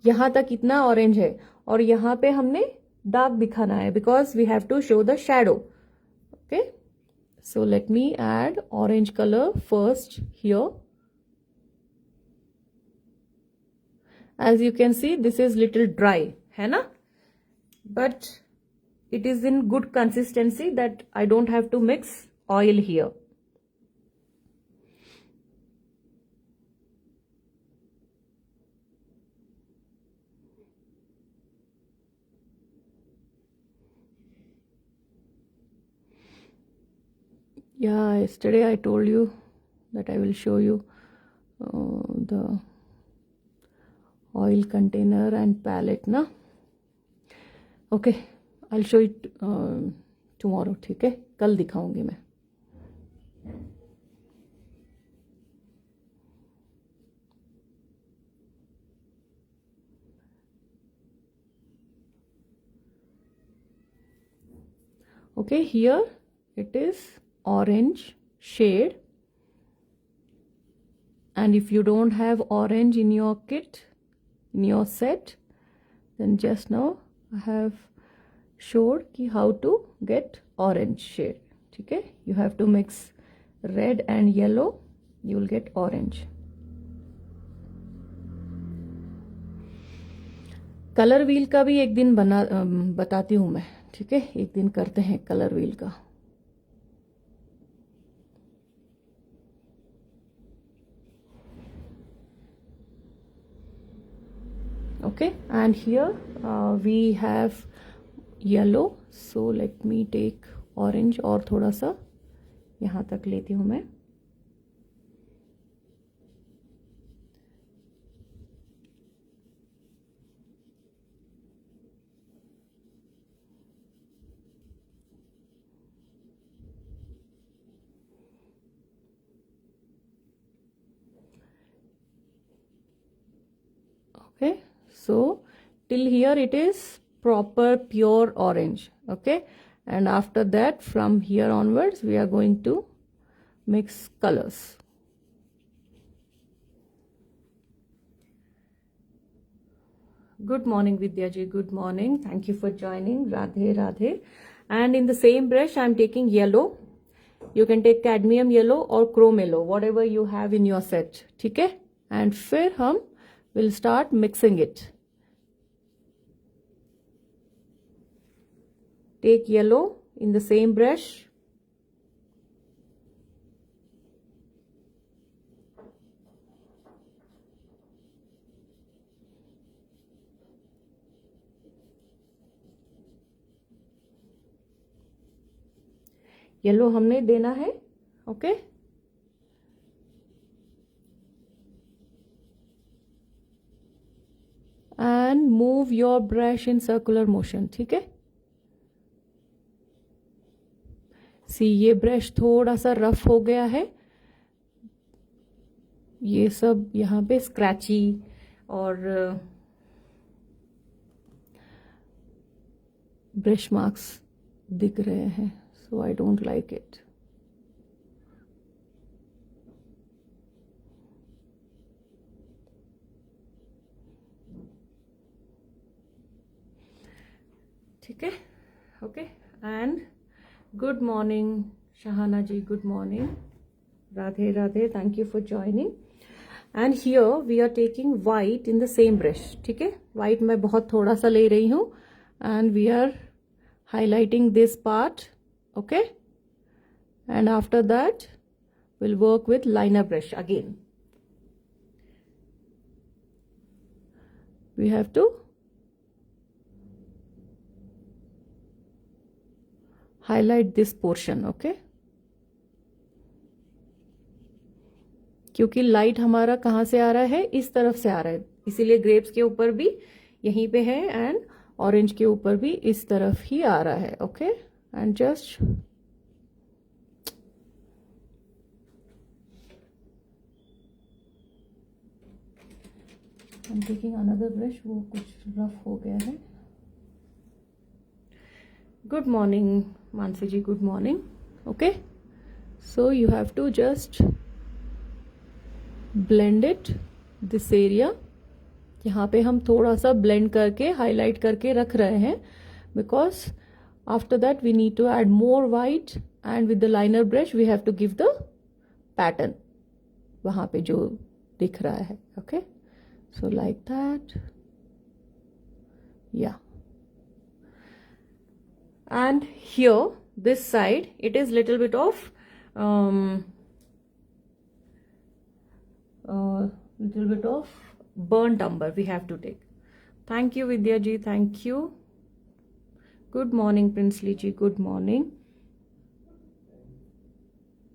यहां तक इतना ऑरेंज है, और यहां पे हमने डार्क दिखाना है, because we have to show the shadow. Okay, so let me add orange colour first here, As you can see, this is little dry, है ना? But it is in good consistency that I don't have to mix oil here. Yeah, yesterday I told you that I will show you the oil container and palette ना. Okay, I'll show it tomorrow. ठीक है, कल दिखाऊंगी मैं. Okay, here it is orange shade, and if you don't have orange in your kit, in your set, then just now I have showed ki how to get orange shade. ठीक है, you have to mix red and yellow, you will get orange. Colour wheel का भी एक दिन बताती हूँ मैं. ठीक है, एक दिन करते हैं कलर व्हील का. Okay, and here we have yellow, so let me take orange और थोड़ा सा यहाँ तक लेती हूँ मैं. Okay, so till here it is proper pure orange. Okay, and after that from here onwards we are going to mix colors. Good morning Vidya ji, good morning, thank you for joining. Radhe Radhe. And in the same brush I am taking yellow. You can take cadmium yellow or chrome yellow, whatever you have in your set. ठीक है, and फिर हम will start mixing it. Take yellow in the same brush. Yellow हमने देना है. Okay, and move your brush in circular motion. ठीक है, सी ये ब्रश थोड़ा सा रफ हो गया है. ये सब यहाँ पे स्क्रैची और ब्रश मार्क्स दिख रहे हैं, so I don't like it. ठीक है, okay, and good morning Shahana ji, good morning. Radhe Radhe, thank you for joining. And here we are taking white in the same brush. ठीक है, white मैं बहुत थोड़ा सा ले रही हूँ, and we are highlighting this part. Okay, and after that we'll work with liner brush again. We have to highlight this portion. Okay, क्योंकि लाइट हमारा कहाँ से आ रहा है, इस तरफ से आ रहा है, इसीलिए ग्रेप्स के ऊपर भी यहीं पे है एंड ऑरेंज के ऊपर भी इस तरफ ही आ रहा है. Okay, and just I am taking another brush, वो कुछ रफ हो गया है. Good morning Mansi ji, good morning. Okay, so you have to just blend it this area. यहाँ पे हम थोड़ा सा ब्लेंड करके हाईलाइट करके रख रहे हैं, because after that we need to add more white and with the liner brush we have to give the pattern वहाँ पे जो दिख रहा है. Okay, So like that. Yeah. And here this side it is little bit of burnt umber we have to take. Thank you Vidya ji, thank you. Good morning Princely ji, good morning.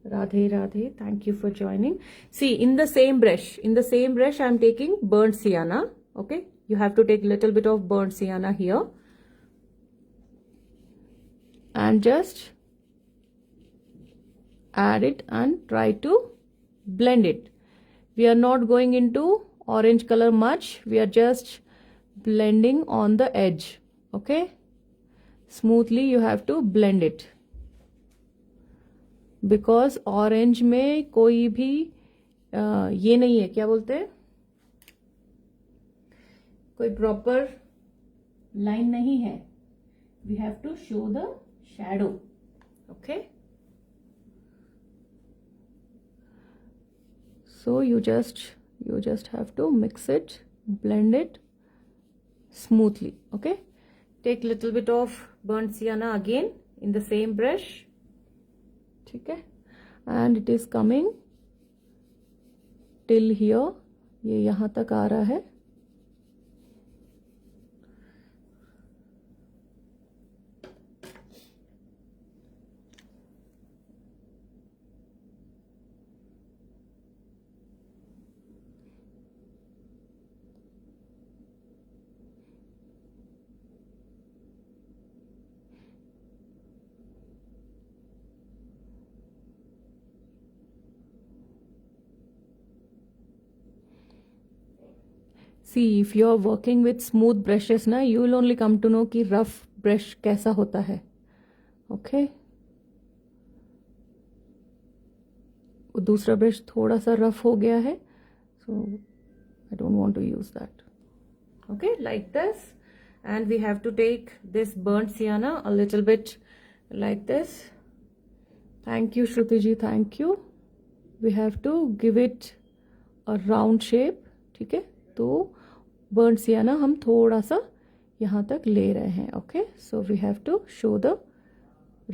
Radhe Radhe, thank you for joining. See, in the same brush I am taking burnt sienna. Okay, you have to take little bit of burnt sienna here and just add it and try to blend it. We are not going into orange color much, we are just blending on the edge. Okay, smoothly you have to blend it, because orange में कोई भी ये नहीं है, क्या बोलते हैं, कोई प्रॉपर लाइन नहीं है. We have to show the shadow. Okay, so you just have to mix it, blend it smoothly. Okay, take little bit of burnt sienna again in the same brush. ठीक है, and it is coming till here. ये यहाँ तक आ रहा है. See, if you are working with smooth brushes ना, you will only come to know कि rough brush कैसा होता है. Okay, दूसरा ब्रश थोड़ा सा रफ हो गया है, so I don't want to use that. Okay, like this, and we have to take this burnt sienna a little bit like this. Thank you Shruti ji, thank you. We have to give it a round shape. ठीक है, तो burnt sienna हम थोड़ा सा यहाँ तक ले रहे हैं. Okay, so we have to show the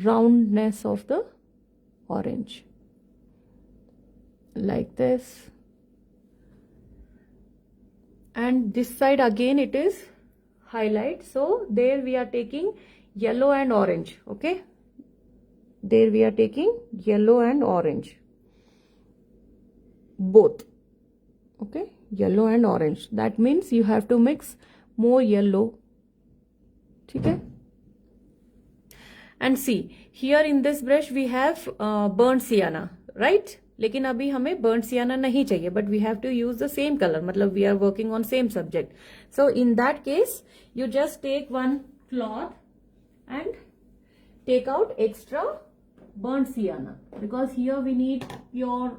roundness of the orange like this. And this side again it is highlight, so there we are taking yellow and orange. Okay, there we are taking yellow and orange both. Okay, yellow and orange, that means you have to mix more yellow. ठीक है, and see here in this brush we have burnt sienna, right? लेकिन अभी हमें burnt sienna नहीं चाहिए, but we have to use the same color, मतलब we are working on same subject. So in that case you just take one cloth and take out extra burnt sienna, because here we need pure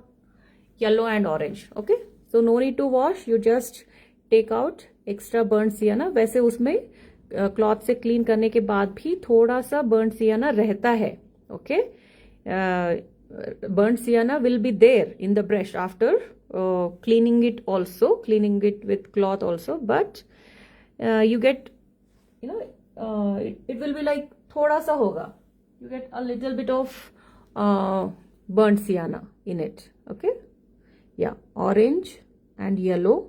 yellow and orange. Okay, so no need to wash, you just take out extra burnt sienna. वैसे उसमें cloth से clean करने के बाद भी थोड़ा सा burnt sienna रहता है. Okay, burnt sienna will be there in the brush after cleaning it also, cleaning it with cloth also, but you get, you know, it will be like थोड़ा सा होगा, you get a little bit of burnt sienna in it. Okay, yeah, orange and yellow.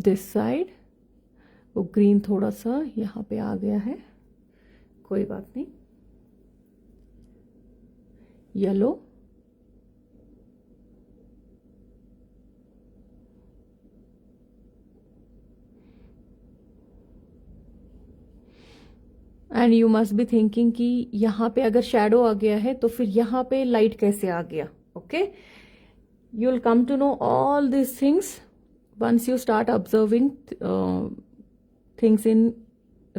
This side वो green थोड़ा सा यहाँ पे आ गया है, कोई बात नहीं. Yellow, and you must be thinking कि यहाँ पे अगर शेडो आ गया है तो फिर यहाँ पे लाइट कैसे आ गया. Okay, you will come to know all this things once you start observing things in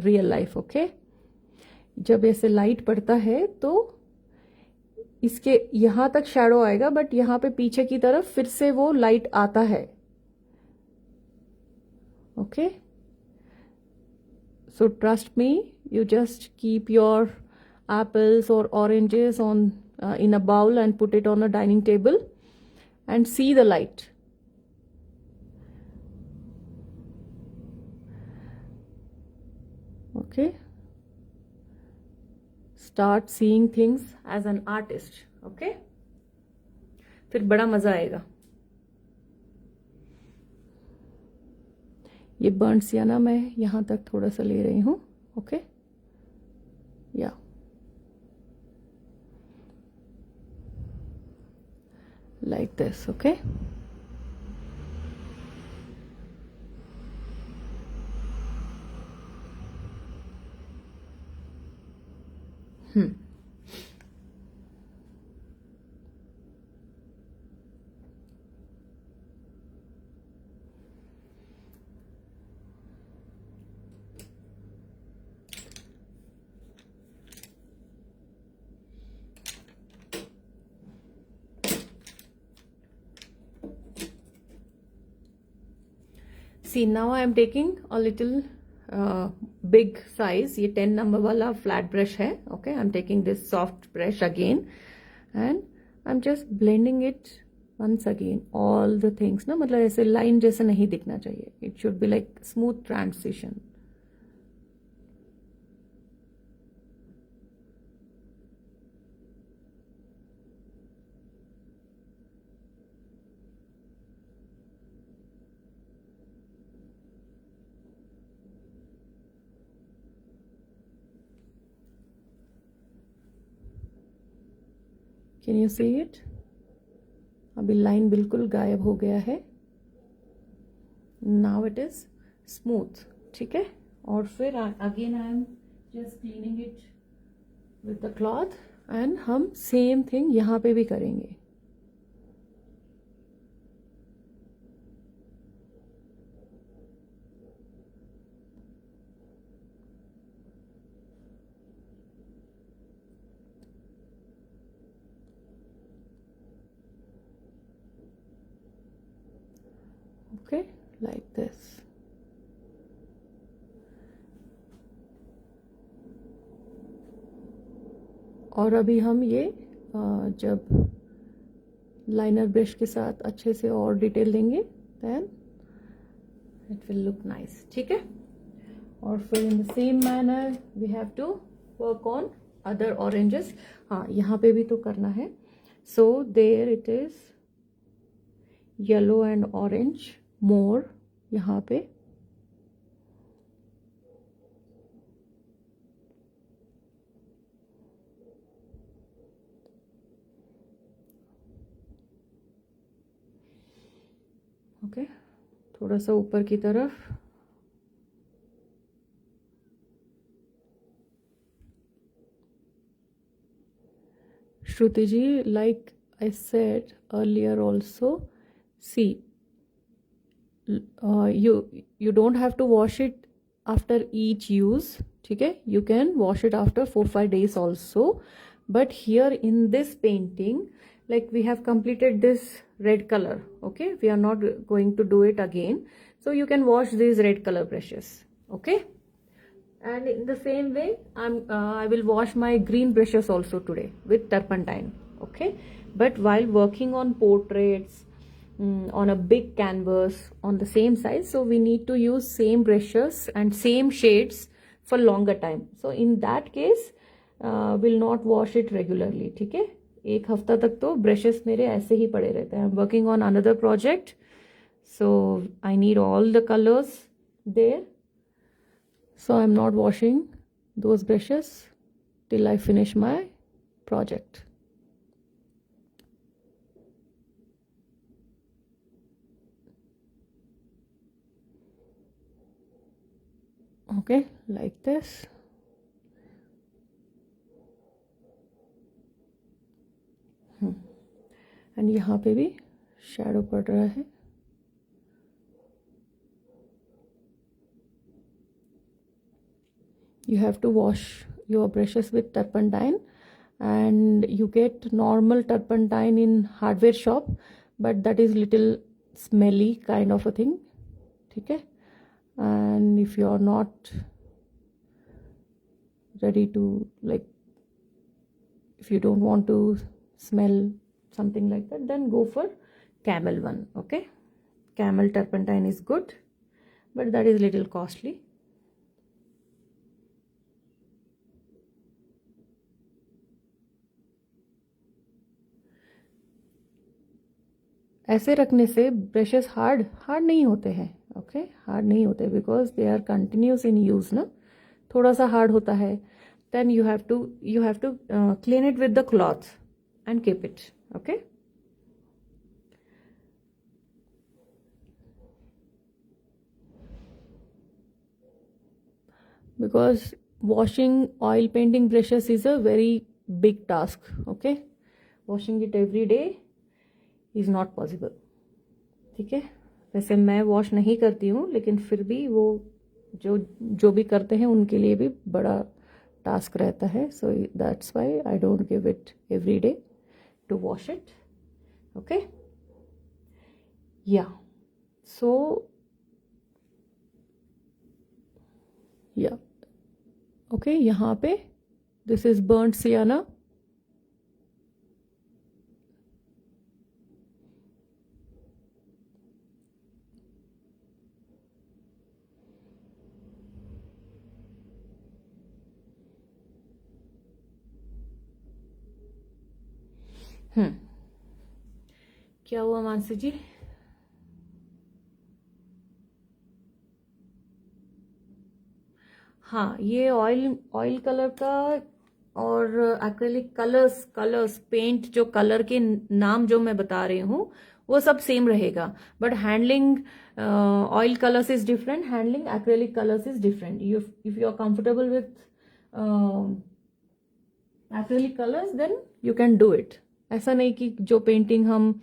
real life. Okay, जब ऐसे लाइट पड़ता है तो इसके यहाँ तक शैडो आएगा, बट यहाँ पे पीछे की तरफ फिर से वो लाइट आता है. Okay, So trust me, you just keep your apples or oranges on in a bowl and put it on a dining table and see the light. Okay, start seeing things as an artist. Okay, फिर बड़ा मजा आएगा. ये burn सियाना मैं यहाँ तक थोड़ा सा ले रही हूँ. ओके, या like this. Okay, see, now I am taking a little big size. ये 10 number वाला flat brush है. Okay, I'm taking this soft brush again and I'm just blending it once again. All the things ना, मतलब ऐसे line जैसा नहीं दिखना चाहिए. It should be like smooth transition. Can you see it? अभी लाइन बिल्कुल गायब हो गया है. Now it is smooth. ठीक है, और फिर again I am just cleaning it with the cloth and हम same thing यहाँ पे भी करेंगे. Okay, like this. और अभी हम ये जब लाइनर ब्रश के साथ अच्छे से और डिटेल देंगे then it will look nice. ठीक है, और फिर in the same manner we have to work on other oranges. हाँ, यहाँ पे भी तो करना है. So there it is, yellow and orange more यहाँ पे. ओके, थोड़ा सा ऊपर की तरफ. Shruti ji, like I said earlier also, see, you don't have to wash it after each use. ठीक है, you can wash it after 4-5 days also, but here in this painting, like we have completed this red color. Okay, we are not going to do it again, so you can wash these red color brushes. Okay, and in the same way I will wash my green brushes also today with turpentine. Okay, but while working on portraits on a big canvas on the same size, so we need to use same brushes and same shades for longer time. So in that case will not wash it regularly. ठीक है, एक हफ्ता तक तो brushes मेरे ऐसे ही पड़े रहते हैं. I am working on another project, so I need all the colours there, so I am not washing those brushes till I finish my project. Okay, like this. And यहाँ पे भी शैडो पड़ रहा है. You have to wash your brushes with turpentine, and you get normal turpentine in hardware shop, but that is little smelly kind of a thing. ठीक है, and if you are not ready to, like, if you don't want to smell something like that, then go for Camel one. Okay, Camel turpentine is good, but that is little costly. ऐसे रखने से brushes hard नहीं होते हैं. Okay, hard नहीं होते because they are continuous in use ना. थोड़ा सा हार्ड होता है, then you have to clean it with the cloth and keep it. Okay, because washing oil painting brushes is a very big task. Okay, washing it every day is not possible. ठीक है, वैसे मैं wash नहीं करती हूँ, लेकिन फिर भी वो जो भी करते हैं उनके लिए भी बड़ा टास्क रहता है. So that's why I don't give it every day to wash it. Okay, yeah so या ओके, यहाँ पे दिस इज बर्न्ड सियाना. क्या हुआ मानसी जी? हाँ, ये ऑयल कलर का और एक्रेलिक कलर्स पेंट, जो कलर के नाम जो मैं बता रही हूँ वो सब सेम रहेगा, but handling oil colours is different, handling acrylic colours is different. If you are comfortable with acrylic colours then you can do it. ऐसा नहीं कि जो पेंटिंग हम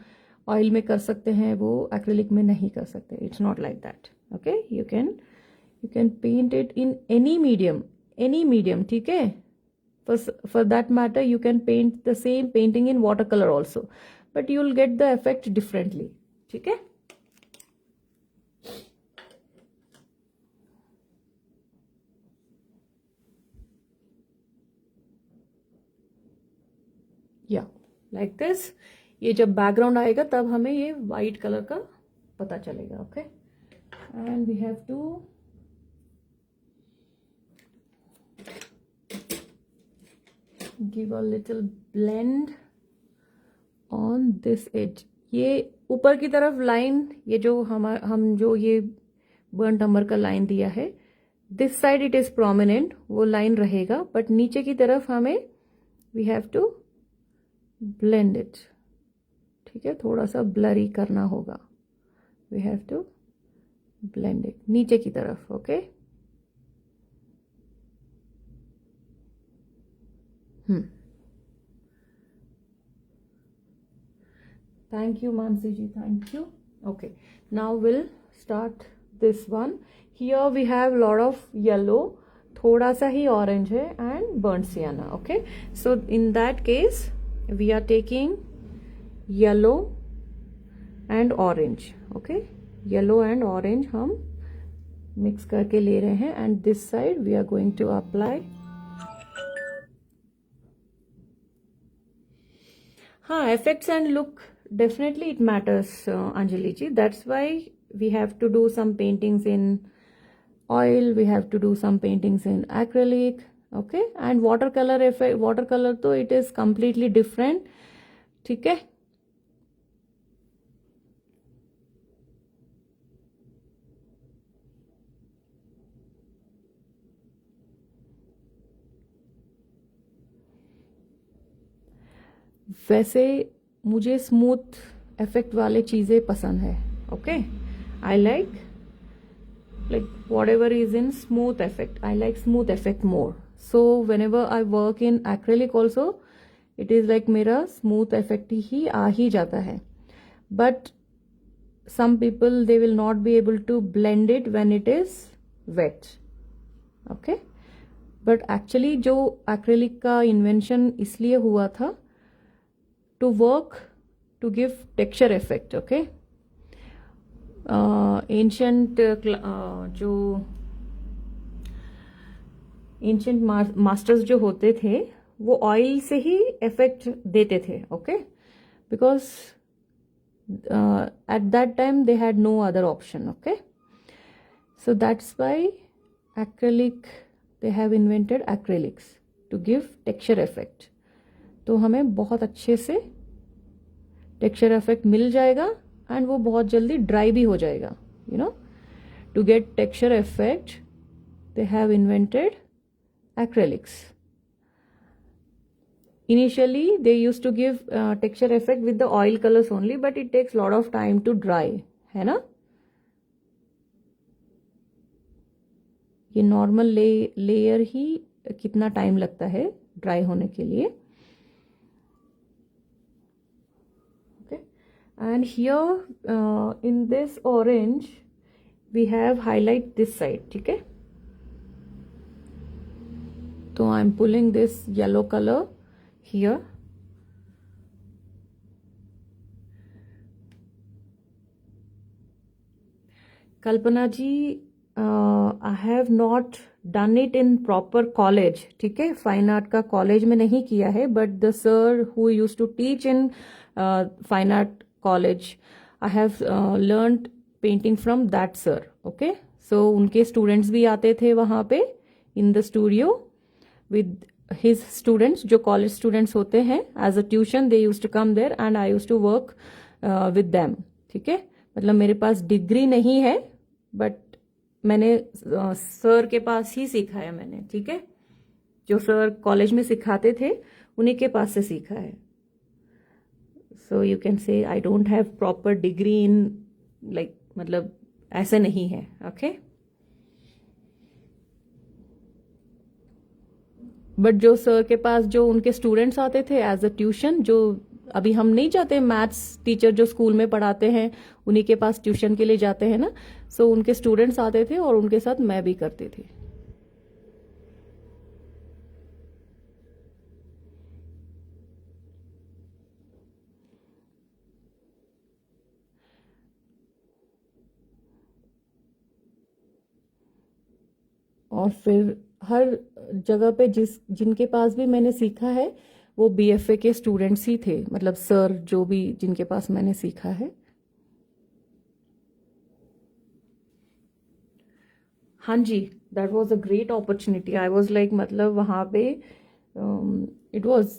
ऑयल में कर सकते हैं वो एक्रेलिक में नहीं कर सकते. It's not like that. Okay, you can paint it in any medium. ठीक है, for that matter you can paint the same painting in watercolor also, but you will get the effect differently. ठीक है, या like this. ये जब background आएगा तब हमें ये वाइट कलर का पता चलेगा. Okay, and we have to give a little blend on this edge. ये ऊपर की तरफ लाइन, ये जो हम जो ये बर्न्ट अम्बर का लाइन दिया है, this side it is prominent, वो लाइन रहेगा, बट नीचे की तरफ हमें we have to blend it. ठीक है, थोड़ा सा ब्लरी करना होगा. We have to blend it नीचे की तरफ. Okay, Thank you, Mansi ji. Thank you. Okay, now we'll start this one. Here we have lot of yellow, thoda sa hi orange hai, and burnt sienna. Okay, so in that case we are taking yellow and orange. Okay, yellow and orange हम mix करके ले रहे हैं, and this side we are going to apply. हाँ, effects and look, definitely it matters, Anjali ji. That's why we have to do some paintings in oil, we have to do some paintings in acrylic. Okay, and watercolor effect, watercolor तो it is completely different. ठीक है, वैसे मुझे smooth effect वाले चीज़ें पसंद है. Okay, I like whatever is in smooth effect, I like smooth effect more. So whenever I work in acrylic also, it is like मेरा smooth effect ही आ ही जाता है. But some people, they will not be able to blend it when it is wet. Okay, but actually जो acrylic का invention इसलिए हुआ था to work, to give texture effect. Okay, ancient जो ancient masters जो होते थे वो ऑयल से ही इफेक्ट देते थे, okay, because at that time they had no other option, okay, so that's why acrylic, they have invented acrylics to give texture effect. तो हमें बहुत अच्छे से टेक्सचर इफेक्ट मिल जाएगा एंड वो बहुत जल्दी ड्राई भी हो जाएगा, you know. To get texture effect they have invented acrylics. Initially they used to give texture effect with the oil colors only, but it takes lot of time to dry, है ना. ये normal layer ही कितना time लगता है dry होने के लिए. Okay, and here in this orange we have highlight this side, ठीक है. तो I am pulling this yellow colour here. Kalpana ji, I have not done it in proper college, ठीक है, फाइन आर्ट का कॉलेज में नहीं किया है, but the sir who used to teach in fine art college, I have learned painting from that sir, okay. So उनके students भी आते थे वहाँ पे in the studio with his students, जो कॉलेज स्टूडेंट्स होते हैं, as a tuition they use to come there and I use to work with them, ठीक है. मतलब मेरे पास डिग्री नहीं है, बट मैंने सर के पास ही सीखा है मैंने, ठीक है. जो सर कॉलेज में सिखाते थे उन्हीं के पास से सीखा है. So you can say I don't have proper degree in like, मतलब ऐसे नहीं है, ओके. बट जो सर के पास जो उनके स्टूडेंट्स आते थे एज अ ट्यूशन, जो अभी हम नहीं जाते मैथ्स टीचर जो स्कूल में पढ़ाते हैं उन्हीं के पास ट्यूशन के लिए जाते हैं ना, सो उनके स्टूडेंट्स आते थे और उनके साथ मैं भी करती थी. और फिर हर जगह पे जिनके पास भी मैंने सीखा है वो बीएफए के स्टूडेंट्स ही थे, मतलब सर जो भी जिनके पास मैंने सीखा है. हाँ जी, that was a great opportunity. I was like, मतलब वहाँ पे it was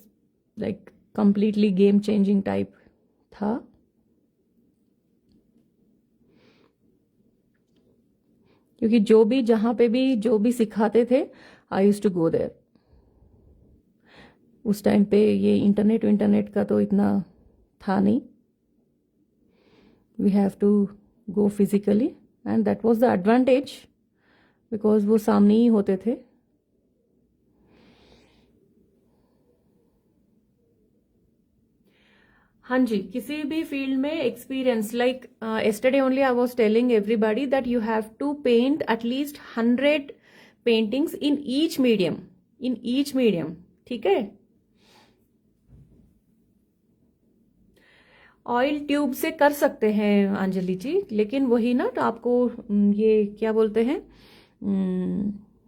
like completely game changing type था. क्योंकि जो भी जहाँ पे भी जो भी सिखाते थे I use to go there. उस टाइम पे ये इंटरनेट का तो इतना था नहीं. We have to go physically and that was the advantage, because वो सामने ही होते थे. हाँ जी, किसी भी फील्ड में experience, like yesterday only I was telling everybody that you have to paint at least 100 paintings in each medium, ठीक है. ऑयल ट्यूब से कर सकते हैं अंजलि जी, लेकिन वही ना, तो आपको ये क्या बोलते हैं,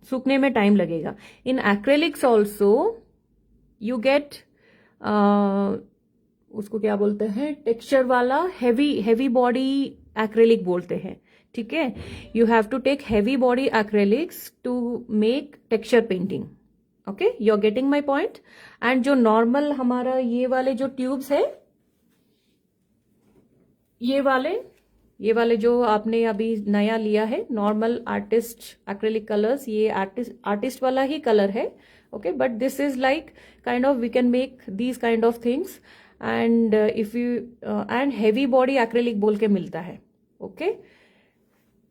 सूखने में टाइम लगेगा. इन एक्रेलिक्स ऑल्सो यू गेट उसको क्या बोलते हैं, टेक्सचर वाला हैवी बॉडी एक्रेलिक बोलते हैं, ठीक है. You have to take heavy body acrylics to make texture painting, okay. You are getting my point. And जो नॉर्मल हमारा ये वाले जो ट्यूब्स है, ये वाले जो आपने अभी नया लिया है, नॉर्मल आर्टिस्ट एक्रेलिक कलर्स, ये आर्टिस्ट वाला ही कलर है, okay. But this is like kind of we can make these kind of things. And if you and heavy body acrylic बोल के मिलता है, ओके.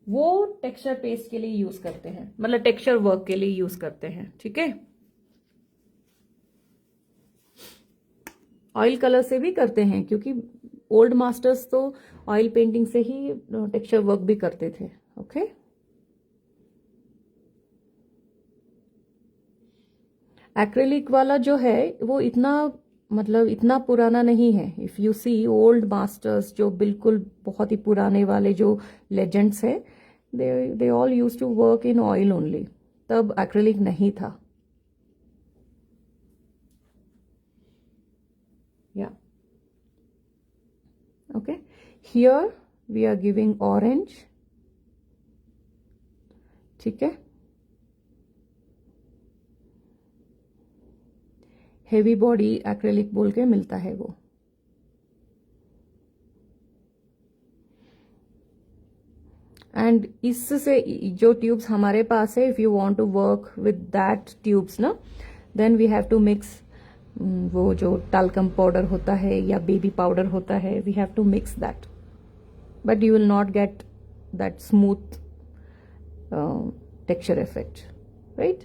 वो टेक्सचर पेस्ट के लिए यूज करते हैं, मतलब टेक्सचर वर्क के लिए यूज करते हैं, ठीक है. ऑयल कलर से भी करते हैं, क्योंकि ओल्ड मास्टर्स तो ऑयल पेंटिंग से ही टेक्सचर वर्क भी करते थे, ओके. एक्रेलिक वाला जो है वो इतना पुराना नहीं है. If you see old masters, जो बिल्कुल बहुत ही पुराने वाले जो लेजेंड्स है, they all use to work in oil only, तब एक्रेलिक नहीं था। Yeah okay, here we are giving orange, ठीक है। हेवी बॉडी एक्रेलिक बोल के मिलता है वो। एंड इससे जो ट्यूब्स हमारे पास है, if you want to work with that tubes ना, then we have to mix वो जो टाल्कम पाउडर होता है या बेबी पाउडर होता है, we have to mix that, but you will not get that smooth texture effect, right.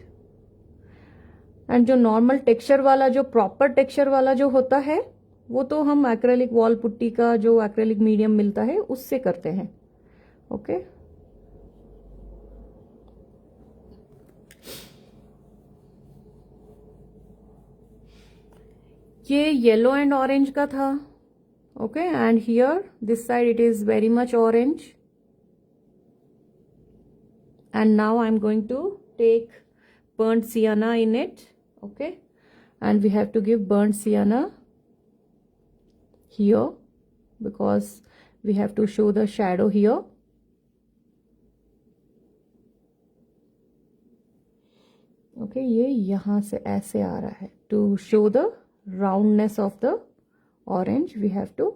And जो normal texture वाला, जो प्रॉपर टेक्सचर वाला जो होता है, वो तो हम एक्रेलिक वॉल पुट्टी का जो एक्रेलिक मीडियम मिलता है उससे करते हैं। ओके ये येलो एंड ऑरेंज का था। Okay, and here this side it is very much orange, and now I'm going to take burnt sienna in it. Okay, and we have to give burnt sienna here because we have to show the shadow here. Okay, ये यहाँ से ऐसे आ रहा है। To show the roundness of the orange we have to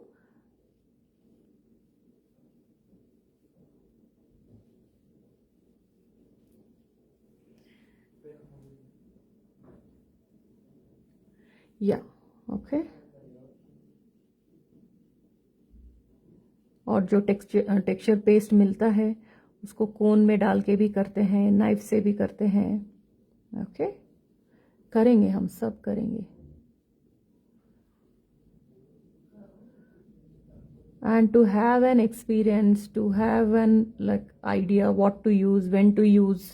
okay. और जो texture paste मिलता है उसको कोन में डाल के भी करते हैं, नाइफ से भी करते हैं। ओके, करेंगे, हम सब करेंगे। And to have an experience, to have an like idea what to use, when to use,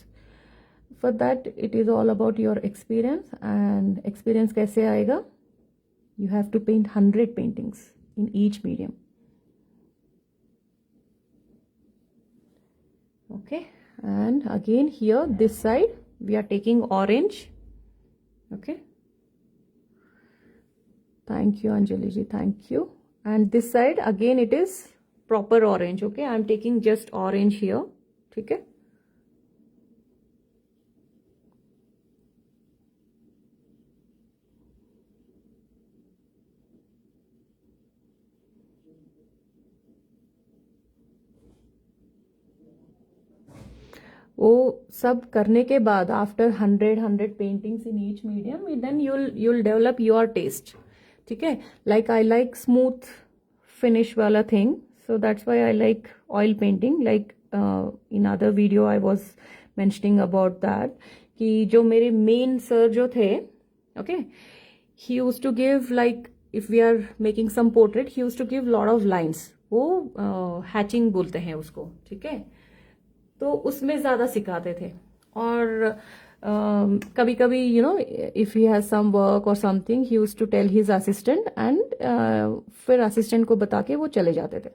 for that it is all about your experience. And experience कैसे आएगा? You have to paint 100 paintings in each medium. Okay, and again here this side we are taking orange. Okay, thank you Anjali ji, thank you. And this side again it is proper orange. Okay, I am taking just orange here, ठीक है। वो सब करने के बाद after 100 paintings in each medium, then you'll develop your taste, ठीक है। Like I like smooth finish वाला thing, so that's why I like oil painting. Like in other video I was mentioning about that कि जो मेरे main sir जो थे, okay, he used to give like if we are making some portrait, he used to give lot of lines, वो hatching बोलते हैं उसको, ठीक है। तो उसमें ज्यादा सिखाते थे। और कभी कभी you know if he has some work और something, he used to tell his assistant, and फिर असिस्टेंट को बता के वो चले जाते थे।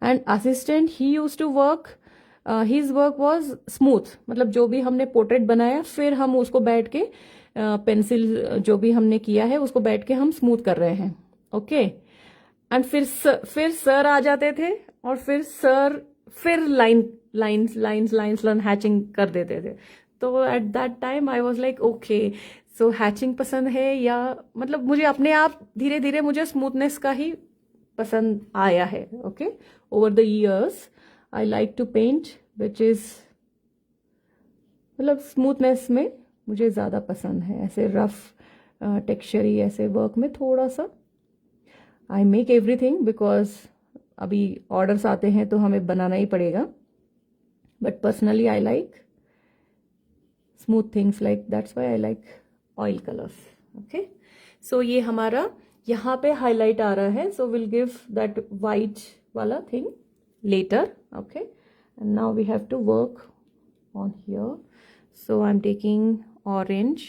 And assistant he used to work, his work was smooth, मतलब जो भी हमने पोर्ट्रेट बनाया फिर हम उसको बैठ के पेंसिल जो भी हमने किया है उसको बैठ के हम स्मूथ कर रहे हैं। ओके, एंड फिर सर आ जाते थे और फिर सर फिर लाइन्स हैचिंग कर देते थे। तो at that time I was like okay, so hatching पसंद है, या मतलब मुझे अपने आप धीरे धीरे मुझे स्मूथनेस का ही पसंद आया है। Okay, over the years I like to paint which is, मतलब स्मूथनेस में मुझे ज़्यादा पसंद है। ऐसे रफ टेक्सचरी ऐसे वर्क में थोड़ा सा आई मेक एवरीथिंग, बिकॉज अभी ऑर्डर्स आते हैं तो हमें बनाना ही पड़ेगा। But personally I like smooth things, like that's why I like oil colours. Okay, so ये हमारा यहाँ पे हाईलाइट आ रहा है, so will give that white वाला thing later. Okay, and now we have to work on here, so I am taking orange,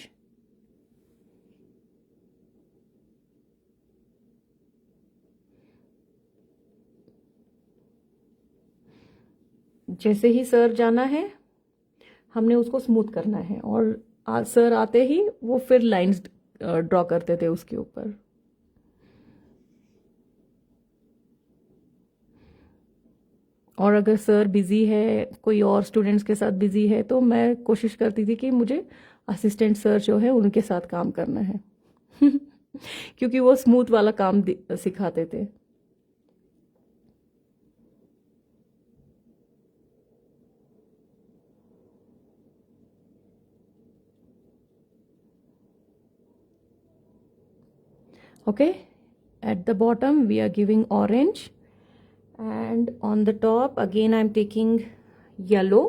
जैसे ही सर जाना है हमने उसको स्मूथ करना है, और सर आते ही वो फिर लाइंस ड्रॉ करते थे उसके ऊपर। और अगर सर बिजी है, कोई और स्टूडेंट्स के साथ बिजी है, तो मैं कोशिश करती थी कि मुझे असिस्टेंट सर जो है उनके साथ काम करना है क्योंकि वो स्मूथ वाला काम सिखाते थे। Okay, at the bottom we are giving orange, and on the top again I'm taking yellow,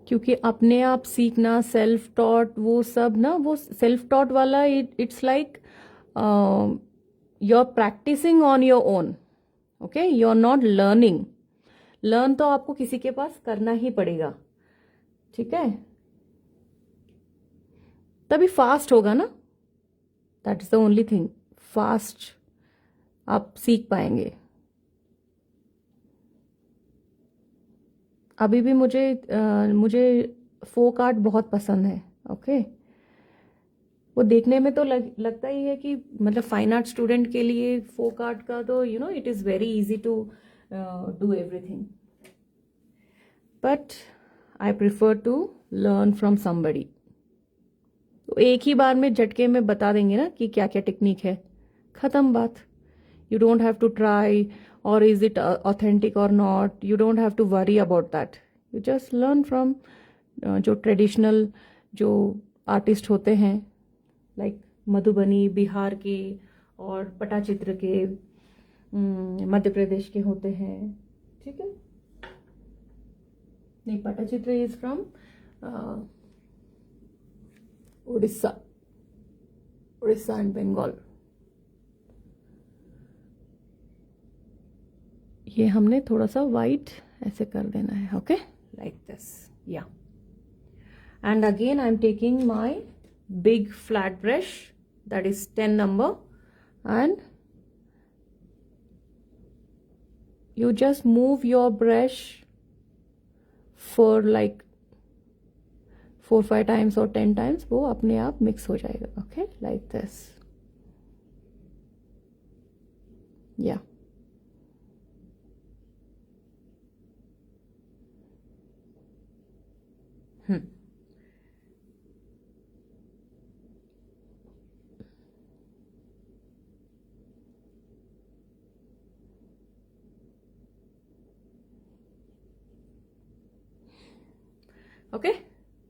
क्योंकि अपने आप सीखना, सेल्फ टॉट, वो सब ना, वो सेल्फ टॉट वाला it's like you are practising on your own. Okay, you are not learning. Learn तो आपको किसी के पास करना ही पड़ेगा, ठीक है, तभी फास्ट होगा ना। That is the only thing, fast आप सीख पाएंगे। अभी भी मुझे फोक आर्ट बहुत पसंद है। ओके, वो देखने में तो लगता ही है कि मतलब फाइन आर्ट स्टूडेंट के लिए फोक आर्ट का तो you know it is very easy to do everything, but I prefer to learn from somebody. तो एक ही बार में झटके में बता देंगे ना कि क्या क्या टेक्निक है, ख़त्म बात। You don't have to try or is it authentic or not, you don't have to worry about that. You just learn from जो ट्रेडिशनल जो आर्टिस्ट होते हैं, लाइक मधुबनी बिहार के और पटाचित्र के मध्य प्रदेश के होते हैं, ठीक है। नहीं, Patachitra is from Orissa and Bengal. ये हमने थोड़ा सा वाइट ऐसे कर देना है। Okay, like this, yeah. And again I am taking my big flat brush, that is 10 number, and you just move your brush for like 4-5 times or 10 times, वो अपने आप मिक्स हो जाएगा। Okay, like this, yeah। Okay,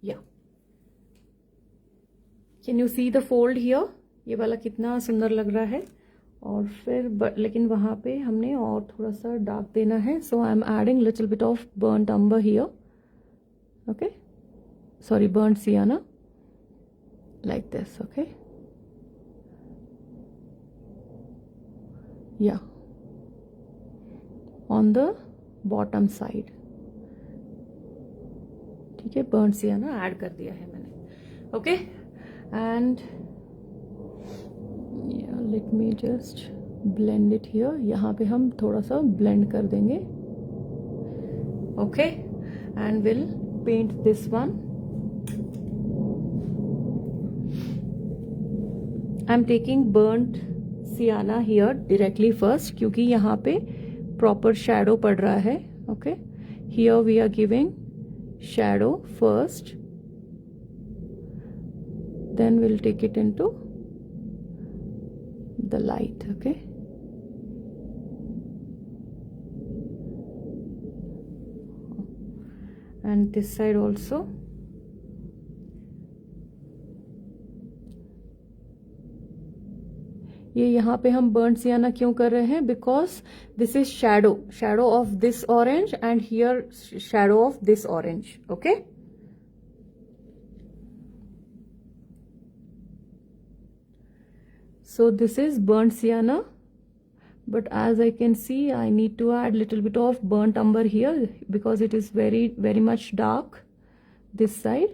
yeah. Can you see the fold here? ये वाला कितना सुंदर लग रहा है। और फिर लेकिन वहाँ पे हमने और थोड़ा सा डार्क देना है, so I am adding little bit of burnt umber here. Okay, sorry, burnt sienna, like this, okay, yeah, on the bottom side, ठीक है। बर्न्ट सियाना ऐड कर दिया है मैंने। Okay, and let me just blend it here. यहाँ पे हम थोड़ा सा ब्लेंड कर देंगे। Okay, and will paint this one. I am taking burnt sienna here directly first, क्योंकि यहाँ पे प्रॉपर शैडो पड़ रहा है। Okay, here we are giving shadow first, then we'll take it into the light. Okay, and this side also। ये यहाँ पे हम बर्न्ट सियाना क्यों कर रहे हैं? Because this is shadow of this orange and here shadow of this orange. Okay, so this is burnt sienna, but as I can see I need to add little bit of burnt umber here because it is very much dark this side,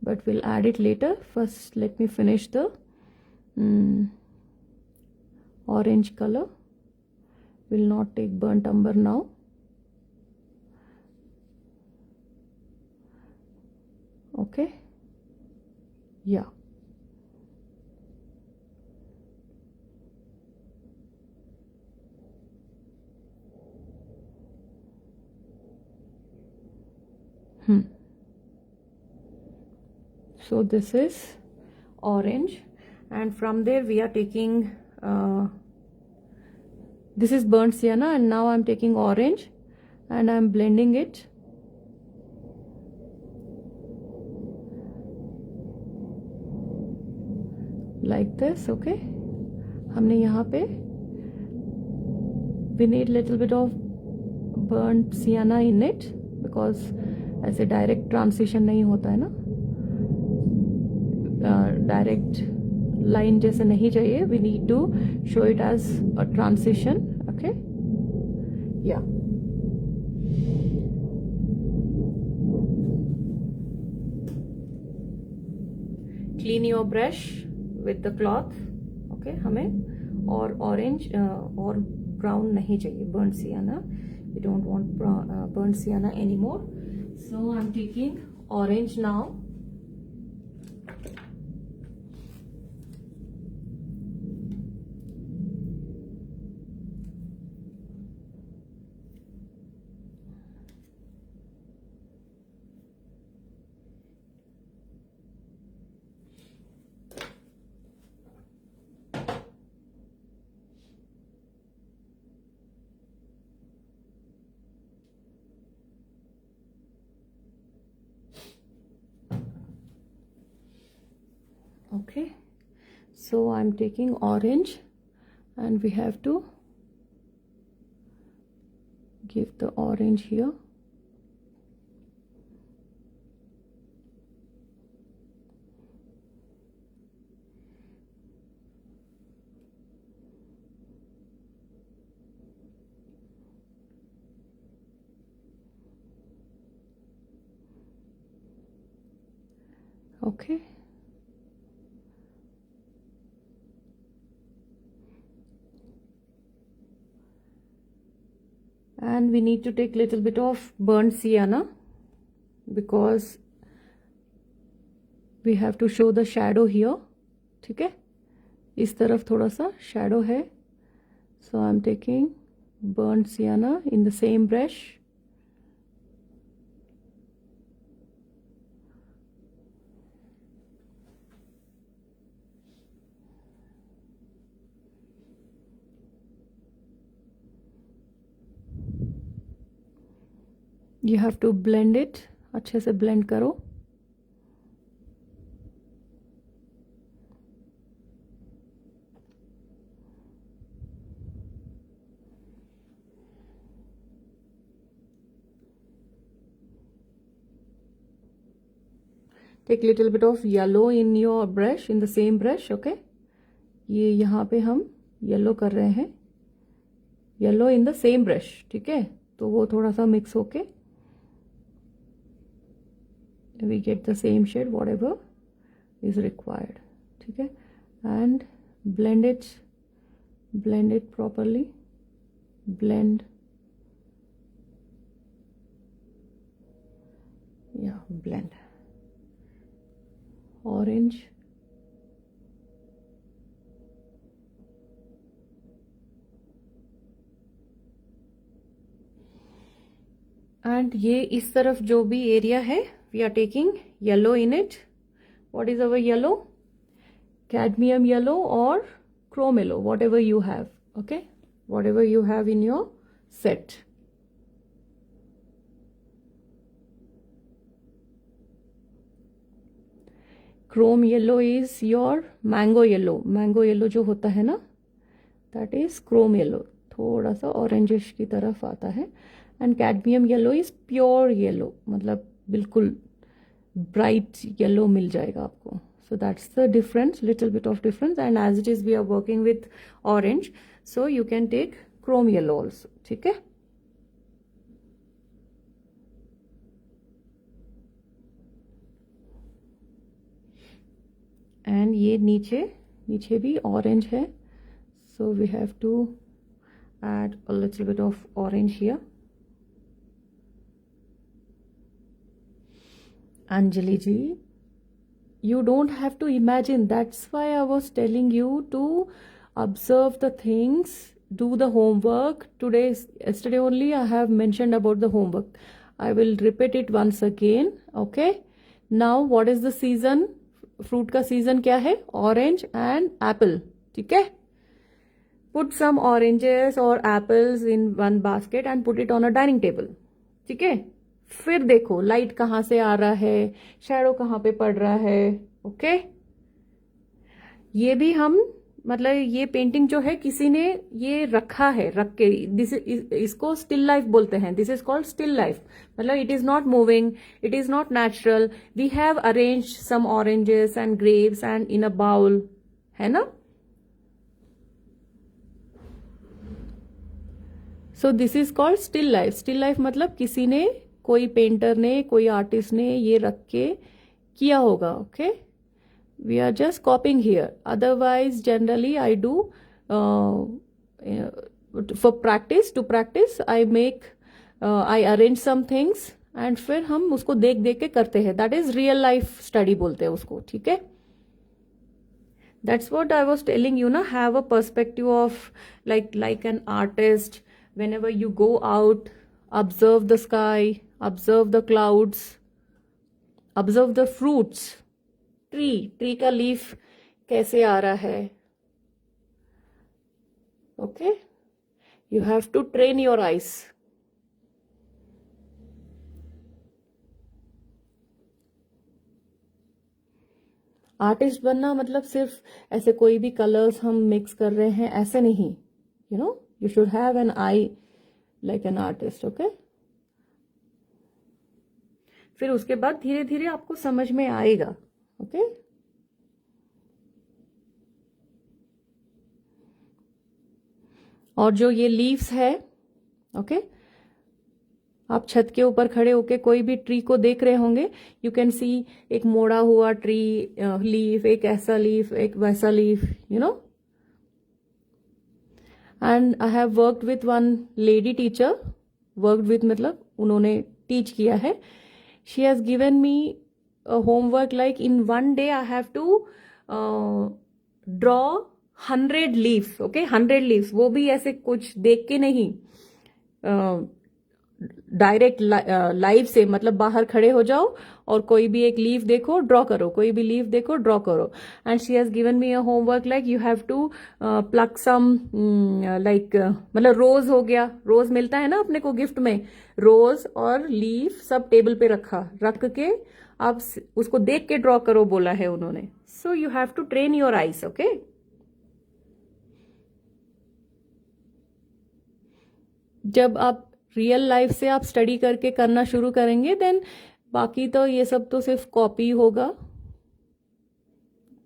but we'll add it later. First let me finish the orange color. Will not take burnt umber now. Okay, yeah. So this is orange, and from there we are taking this is burnt sienna, and now I'm taking orange and I'm blending it like this. Okay, हमने यहाँ पे we need little bit of burnt sienna in it because ऐसे direct transition नहीं होता है ना, direct line जैसे नहीं चाहिए. We need to show it as a transition. Okay, yeah clean your brush with the cloth. Okay, हमें और ऑरेंज और ब्राउन नहीं चाहिए. Burn sienna, we don't want burn sienna any more. So I am taking orange now. Okay, so I'm taking orange and we have to give the orange here. Okay. And we need to take little bit of burnt sienna because we have to show the shadow here. ठीक है, इस तरफ थोड़ा सा shadow है. So I'm taking burnt sienna in the same brush. You have to blend it. अच्छे से blend करो. Take little bit of yellow in your brush, in the same brush. Okay, ये यहाँ पे हम yellow कर रहे हैं. Yellow in the same brush. ठीक है, तो वो थोड़ा सा mix होके we get the same shade whatever is required. ठीक है, and blend it properly. Blend, yeah, blend orange. And ये इस तरफ जो भी एरिया है we are taking yellow in it. What is our yellow? Cadmium yellow or chrome yellow, whatever you have. Okay, whatever you have in your set. Chrome yellow is your mango yellow. Mango yellow जो होता है ना, that is chrome yellow. थोड़ा सा orangish की तरफ आता है. And cadmium yellow is pure yellow, मतलब बिल्कुल bright yellow मिल जाएगा आपको. So that's the difference, little bit of difference. And as it is we are working with orange, so you can take chrome yellow also. ठीक है, and ये नीचे भी orange है, so we have to add a little bit of orange here. Anjali ji, you don't have to imagine. That's why I was telling you to observe the things, do the homework. Yesterday only I have mentioned about the homework. I will repeat it once again. Okay, now what is the season? Fruit का season क्या है? Orange and apple. ठीक है? Put some oranges or apples in one basket and put it on a dining table. ठीक है? फिर देखो light कहाँ से आ रहा है, शैडो कहाँ पे पड़ रहा है. ओके, ये भी हम मतलब ये पेंटिंग जो है किसी ने ये रखा है, रख के इसको स्टिल लाइफ बोलते हैं. This is called still life. मतलब it is not moving, it is not natural. We have arrange some oranges and grapes and in a bowl, है ना. So this is called still life. Still life मतलब किसी ने, कोई painter ने, कोई artist ने ये रख के किया होगा. Okay, we are just copying here. Otherwise generally I do for practice, to practice I arrange some things and फिर हम उसको देख देख के करते हैं. That is real life study बोलते हैं उसको. ठीक है, that's what I was telling you ना. Have a perspective of like an artist. Whenever you go out, observe the sky, observe the clouds, observe the fruits. Tree का leaf कैसे आ रहा है. Okay, you have to train your eyes. Artist बनना मतलब सिर्फ ऐसे कोई भी कलर्स हम मिक्स कर रहे हैं ऐसे नहीं. You know, you should have an eye like an artist. okay, फिर उसके बाद धीरे धीरे आपको समझ में आएगा. ओके, और जो ये लीव्स है, ओके, आप छत के ऊपर खड़े होके कोई भी ट्री को देख रहे होंगे. यू कैन सी एक मोड़ा हुआ ट्री लीफ, एक ऐसा लीफ, एक वैसा leaf, you know. And I have worked with one lady teacher. Worked with मतलब उन्होंने टीच किया है. She has given me homework like in one day I have to draw 100 leaves. Okay, 100 leaves, वो भी ऐसे कुछ देख के नहीं, डायरेक्ट लाइव से. मतलब बाहर खड़े हो जाओ और कोई भी एक लीफ देखो, ड्रॉ करो, कोई भी लीफ देखो, ड्रॉ करो. And she has given me a homework like you have to pluck some, like मतलब रोज हो गया, रोज मिलता है ना अपने को गिफ्ट में. रोज और लीफ सब टेबल पे रख के आप उसको देख के ड्रॉ करो बोला है उन्होंने. So you have to train your eyes. Okay, जब आप रियल लाइफ से आप स्टडी करके करना शुरू करेंगे देन बाकी तो ये सब तो सिर्फ कॉपी होगा.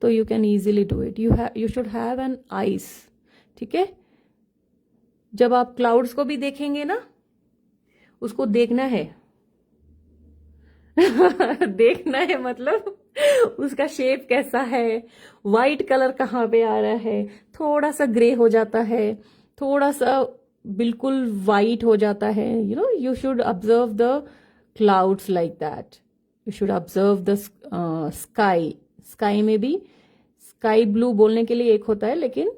तो you can easily do it. You should have an eyes. ठीक है, जब आप क्लाउड्स को भी देखेंगे ना, उसको देखना है. देखना है मतलब उसका शेप कैसा है, वाइट कलर कहाँ पे आ रहा है, थोड़ा सा ग्रे हो जाता है, थोड़ा सा बिल्कुल वाइट हो जाता है. You know, you should observe the clouds like that. You should observe the sky. Sky में भी स्काई ब्लू बोलने के लिए एक होता है, लेकिन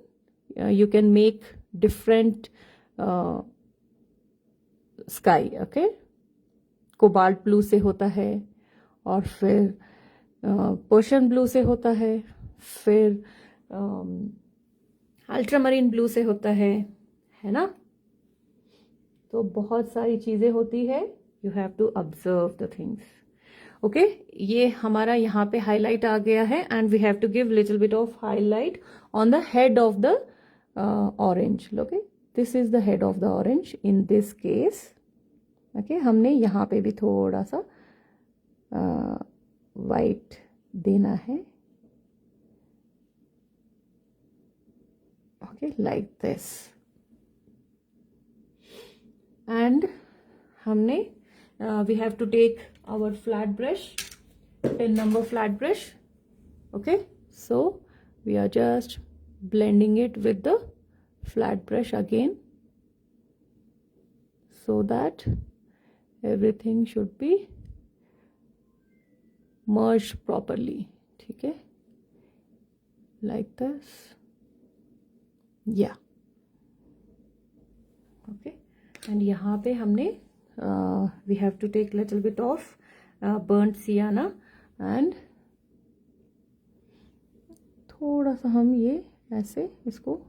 you can make different sky. Okay, cobalt blue से होता है, और फिर पर्शियन ब्लू से होता है, फिर अल्ट्रामरीन ब्लू से होता है ना. तो बहुत सारी चीजें होती है. You have to observe the things. Okay, ये हमारा यहाँ पे हाईलाइट आ गया है and we have to give little bit of highlight on the head of the orange. Okay, this is the head of the orange in this case. Okay, हमने यहाँ पे भी थोड़ा सा वाइट देना है. Okay, like this. एंड हमने we have to take our flat brush, 10 number flat brush. Okay, So we are just blending it with the flat brush again, so that everything should be merged properly. ठीक है, like this. Yeah. Okay. And यहाँ पे हमने we have to take little bit of burnt sienna and थोड़ा सा हम ये ऐसे इसको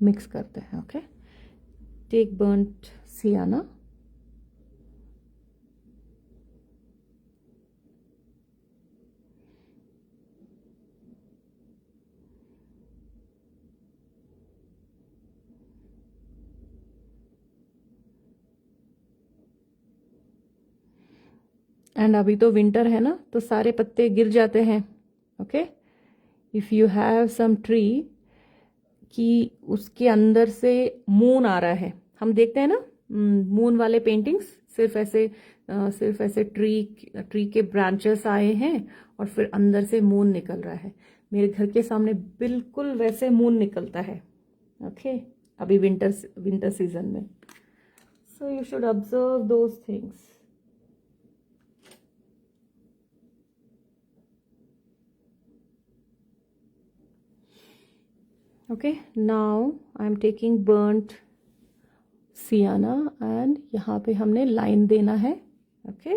मिक्स करते हैं. Okay, take burnt sienna. And अभी तो विंटर है ना, तो सारे पत्ते गिर जाते हैं. Okay, if you have some tree कि उसके अंदर से मून आ रहा है, हम देखते हैं ना मून वाले पेंटिंग्स, सिर्फ ऐसे ट्री के ब्रांचेस आए हैं और फिर अंदर से मून निकल रहा है. मेरे घर के सामने बिल्कुल वैसे मून निकलता है. ओके, अभी विंटर सीजन में. So you should observe those things. Okay, now I am taking burnt sienna and यहाँ पे हमने लाइन देना है. Okay,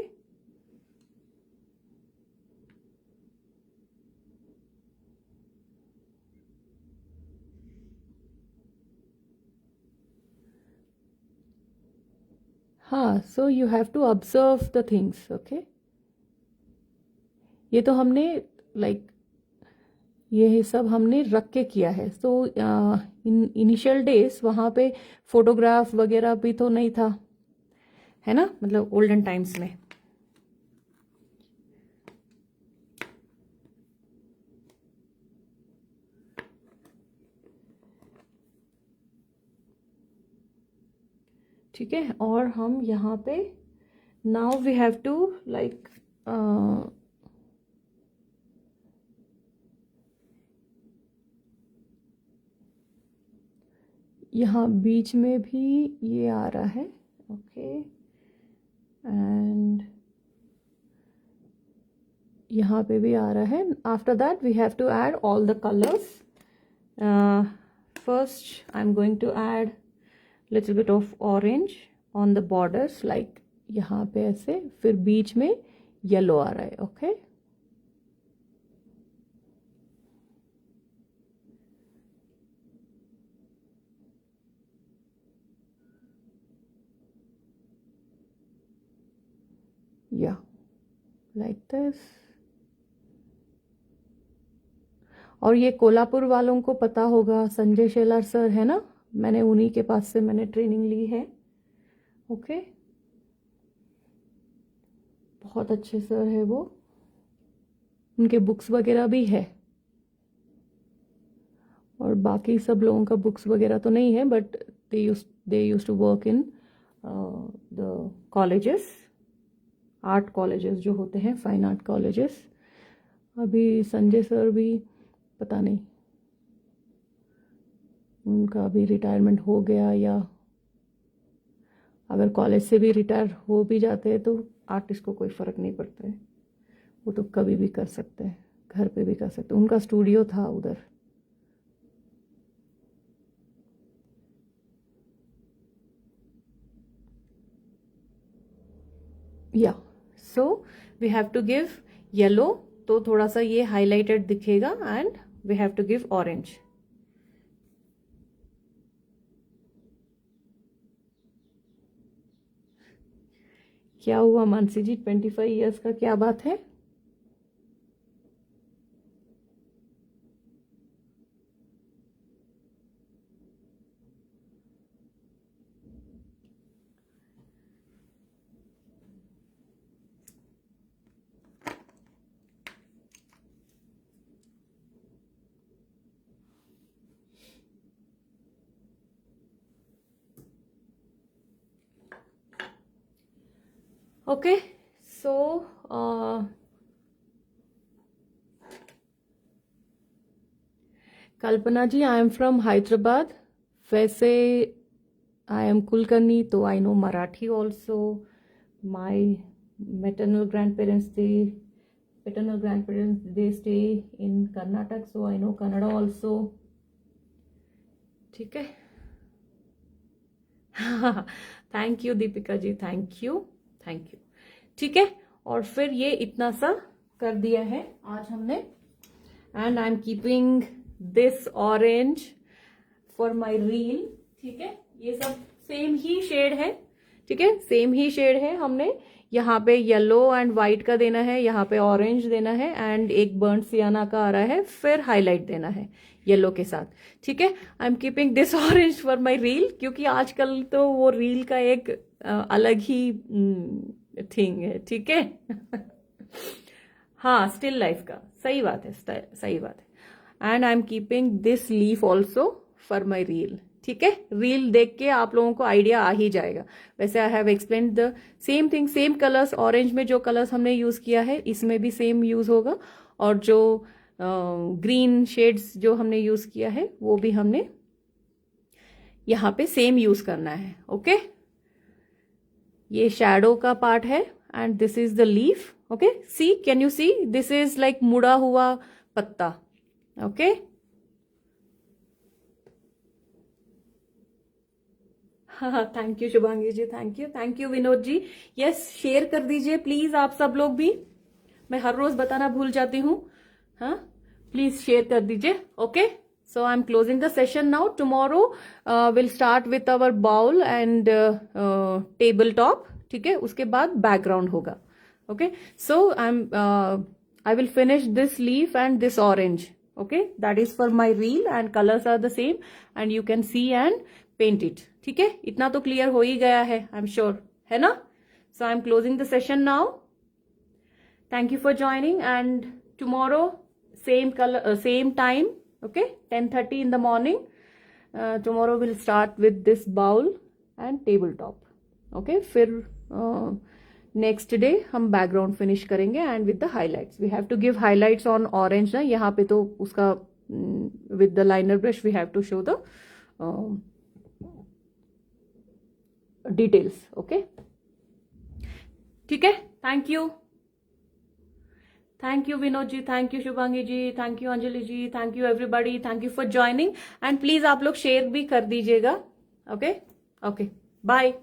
हाँ, so you have to observe the things. Okay, ये तो हमने ये सब हमने रख के किया है. सो इनिशियल डेज वहाँ पे फोटोग्राफ वगैरह भी तो नहीं था, है ना, मतलब ओल्डन टाइम्स में. ठीक है, और हम यहाँ पे नाउ वी हैव टू यहाँ बीच में भी ये आ रहा है. ओके, एंड यहाँ पे भी आ रहा है. After that we have to add all the colours. First I am going to add little bit of orange on the borders, like यहाँ पे ऐसे, फिर बीच में येलो आ रहा है. ओके, या लाइक दिस. और ये कोल्हापुर वालों को पता होगा, संजय शेलार सर है ना, मैंने उन्हीं के पास से मैंने ट्रेनिंग ली है. ओके, बहुत अच्छे सर है वो, उनके बुक्स वगैरह भी है. और बाकी सब लोगों का बुक्स वगैरह तो नहीं है, but they used to work in the colleges, art colleges जो होते हैं, फाइन आर्ट कॉलेजेस. अभी संजय सर भी पता नहीं उनका अभी रिटायरमेंट हो गया, या अगर कॉलेज से भी रिटायर हो भी जाते हैं तो आर्टिस्ट को कोई फ़र्क नहीं पड़ता है, वो तो कभी भी कर सकते हैं, घर पे भी कर सकते हैं. उनका स्टूडियो था उधर. या so we have to give yellow, तो थोड़ा सा ये हाईलाइटेड दिखेगा. And we have to give orange. क्या हुआ मानसी जी, 25 ईयर्स का क्या बात है? Okay, so Kalpana ji, I am from Hyderabad. वैसे आई एम कुलकर्णी, तो I know Marathi also. My maternal grandparents they stay in Karnataka, so I know Kannada also. ठीक है. Thank you Deepika ji, thank you. ठीक है. और फिर ये इतना सा कर दिया है आज हमने. And I am keeping this orange for my reel. ठीक है. ये सब सेम ही शेड है. ठीक है, सेम ही शेड है. हमने यहाँ पे येलो एंड व्हाइट का देना है, यहाँ पे ऑरेंज देना है, एंड एक बर्न सियाना का आ रहा है, फिर हाईलाइट देना है येलो के साथ. ठीक है. I am keeping this orange for my reel, क्योंकि आजकल तो वो रील का एक अलग ही थिंग है. ठीक है. हाँ, स्टिल लाइफ का. सही बात है, सही बात है. And I am keeping this leaf also for my reel. ठीक है. रील देख के आप लोगों को आइडिया आ ही जाएगा. वैसे I have explain the same thing, same colours. Orange में जो कलर्स हमने यूज किया है, इसमें भी सेम यूज होगा. और जो ग्रीन शेड्स जो हमने यूज किया है, वो भी हमने यहाँ पे सेम यूज करना है. ओके. ये शैडो का पार्ट है and this is the leaf. Okay. See, can you see, this is like मुड़ा हुआ पत्ता. ओके. हाँ, thank you Shubhangi ji, thank you Vinod ji. Yes, share कर दीजिए प्लीज आप सब लोग भी. मैं हर रोज बताना भूल जाती हूँ. हाँ, प्लीज शेयर कर दीजिए. Okay. So I am closing the session now. Tomorrow will start with our bowl and table top. ठीक है. उसके बाद बैकग्राउंड होगा. Okay. So I will finish this leaf and this orange. Okay. That is for my reel and colours are the same and you can see and paint it. ठीक है. इतना तो clear हो ही गया है, आई एम श्योर, है ना. So I am closing the session now. Thank you for joining and tomorrow same colour same time. Okay. 10:30 in the morning. Tomorrow we'll start with this bowl and tabletop. Okay. फिर next day हम background finish करेंगे and with the highlights. We have to give highlights on orange ना. यहाँ पे तो उसका with the liner brush we have to show the details. Okay. ठीक है. Thank you Vinod ji, thank you Shubhangi ji, thank you Anjali ji, thank you everybody, thank you for joining. And please आप लोग share भी कर दीजिएगा. ओके. बाय.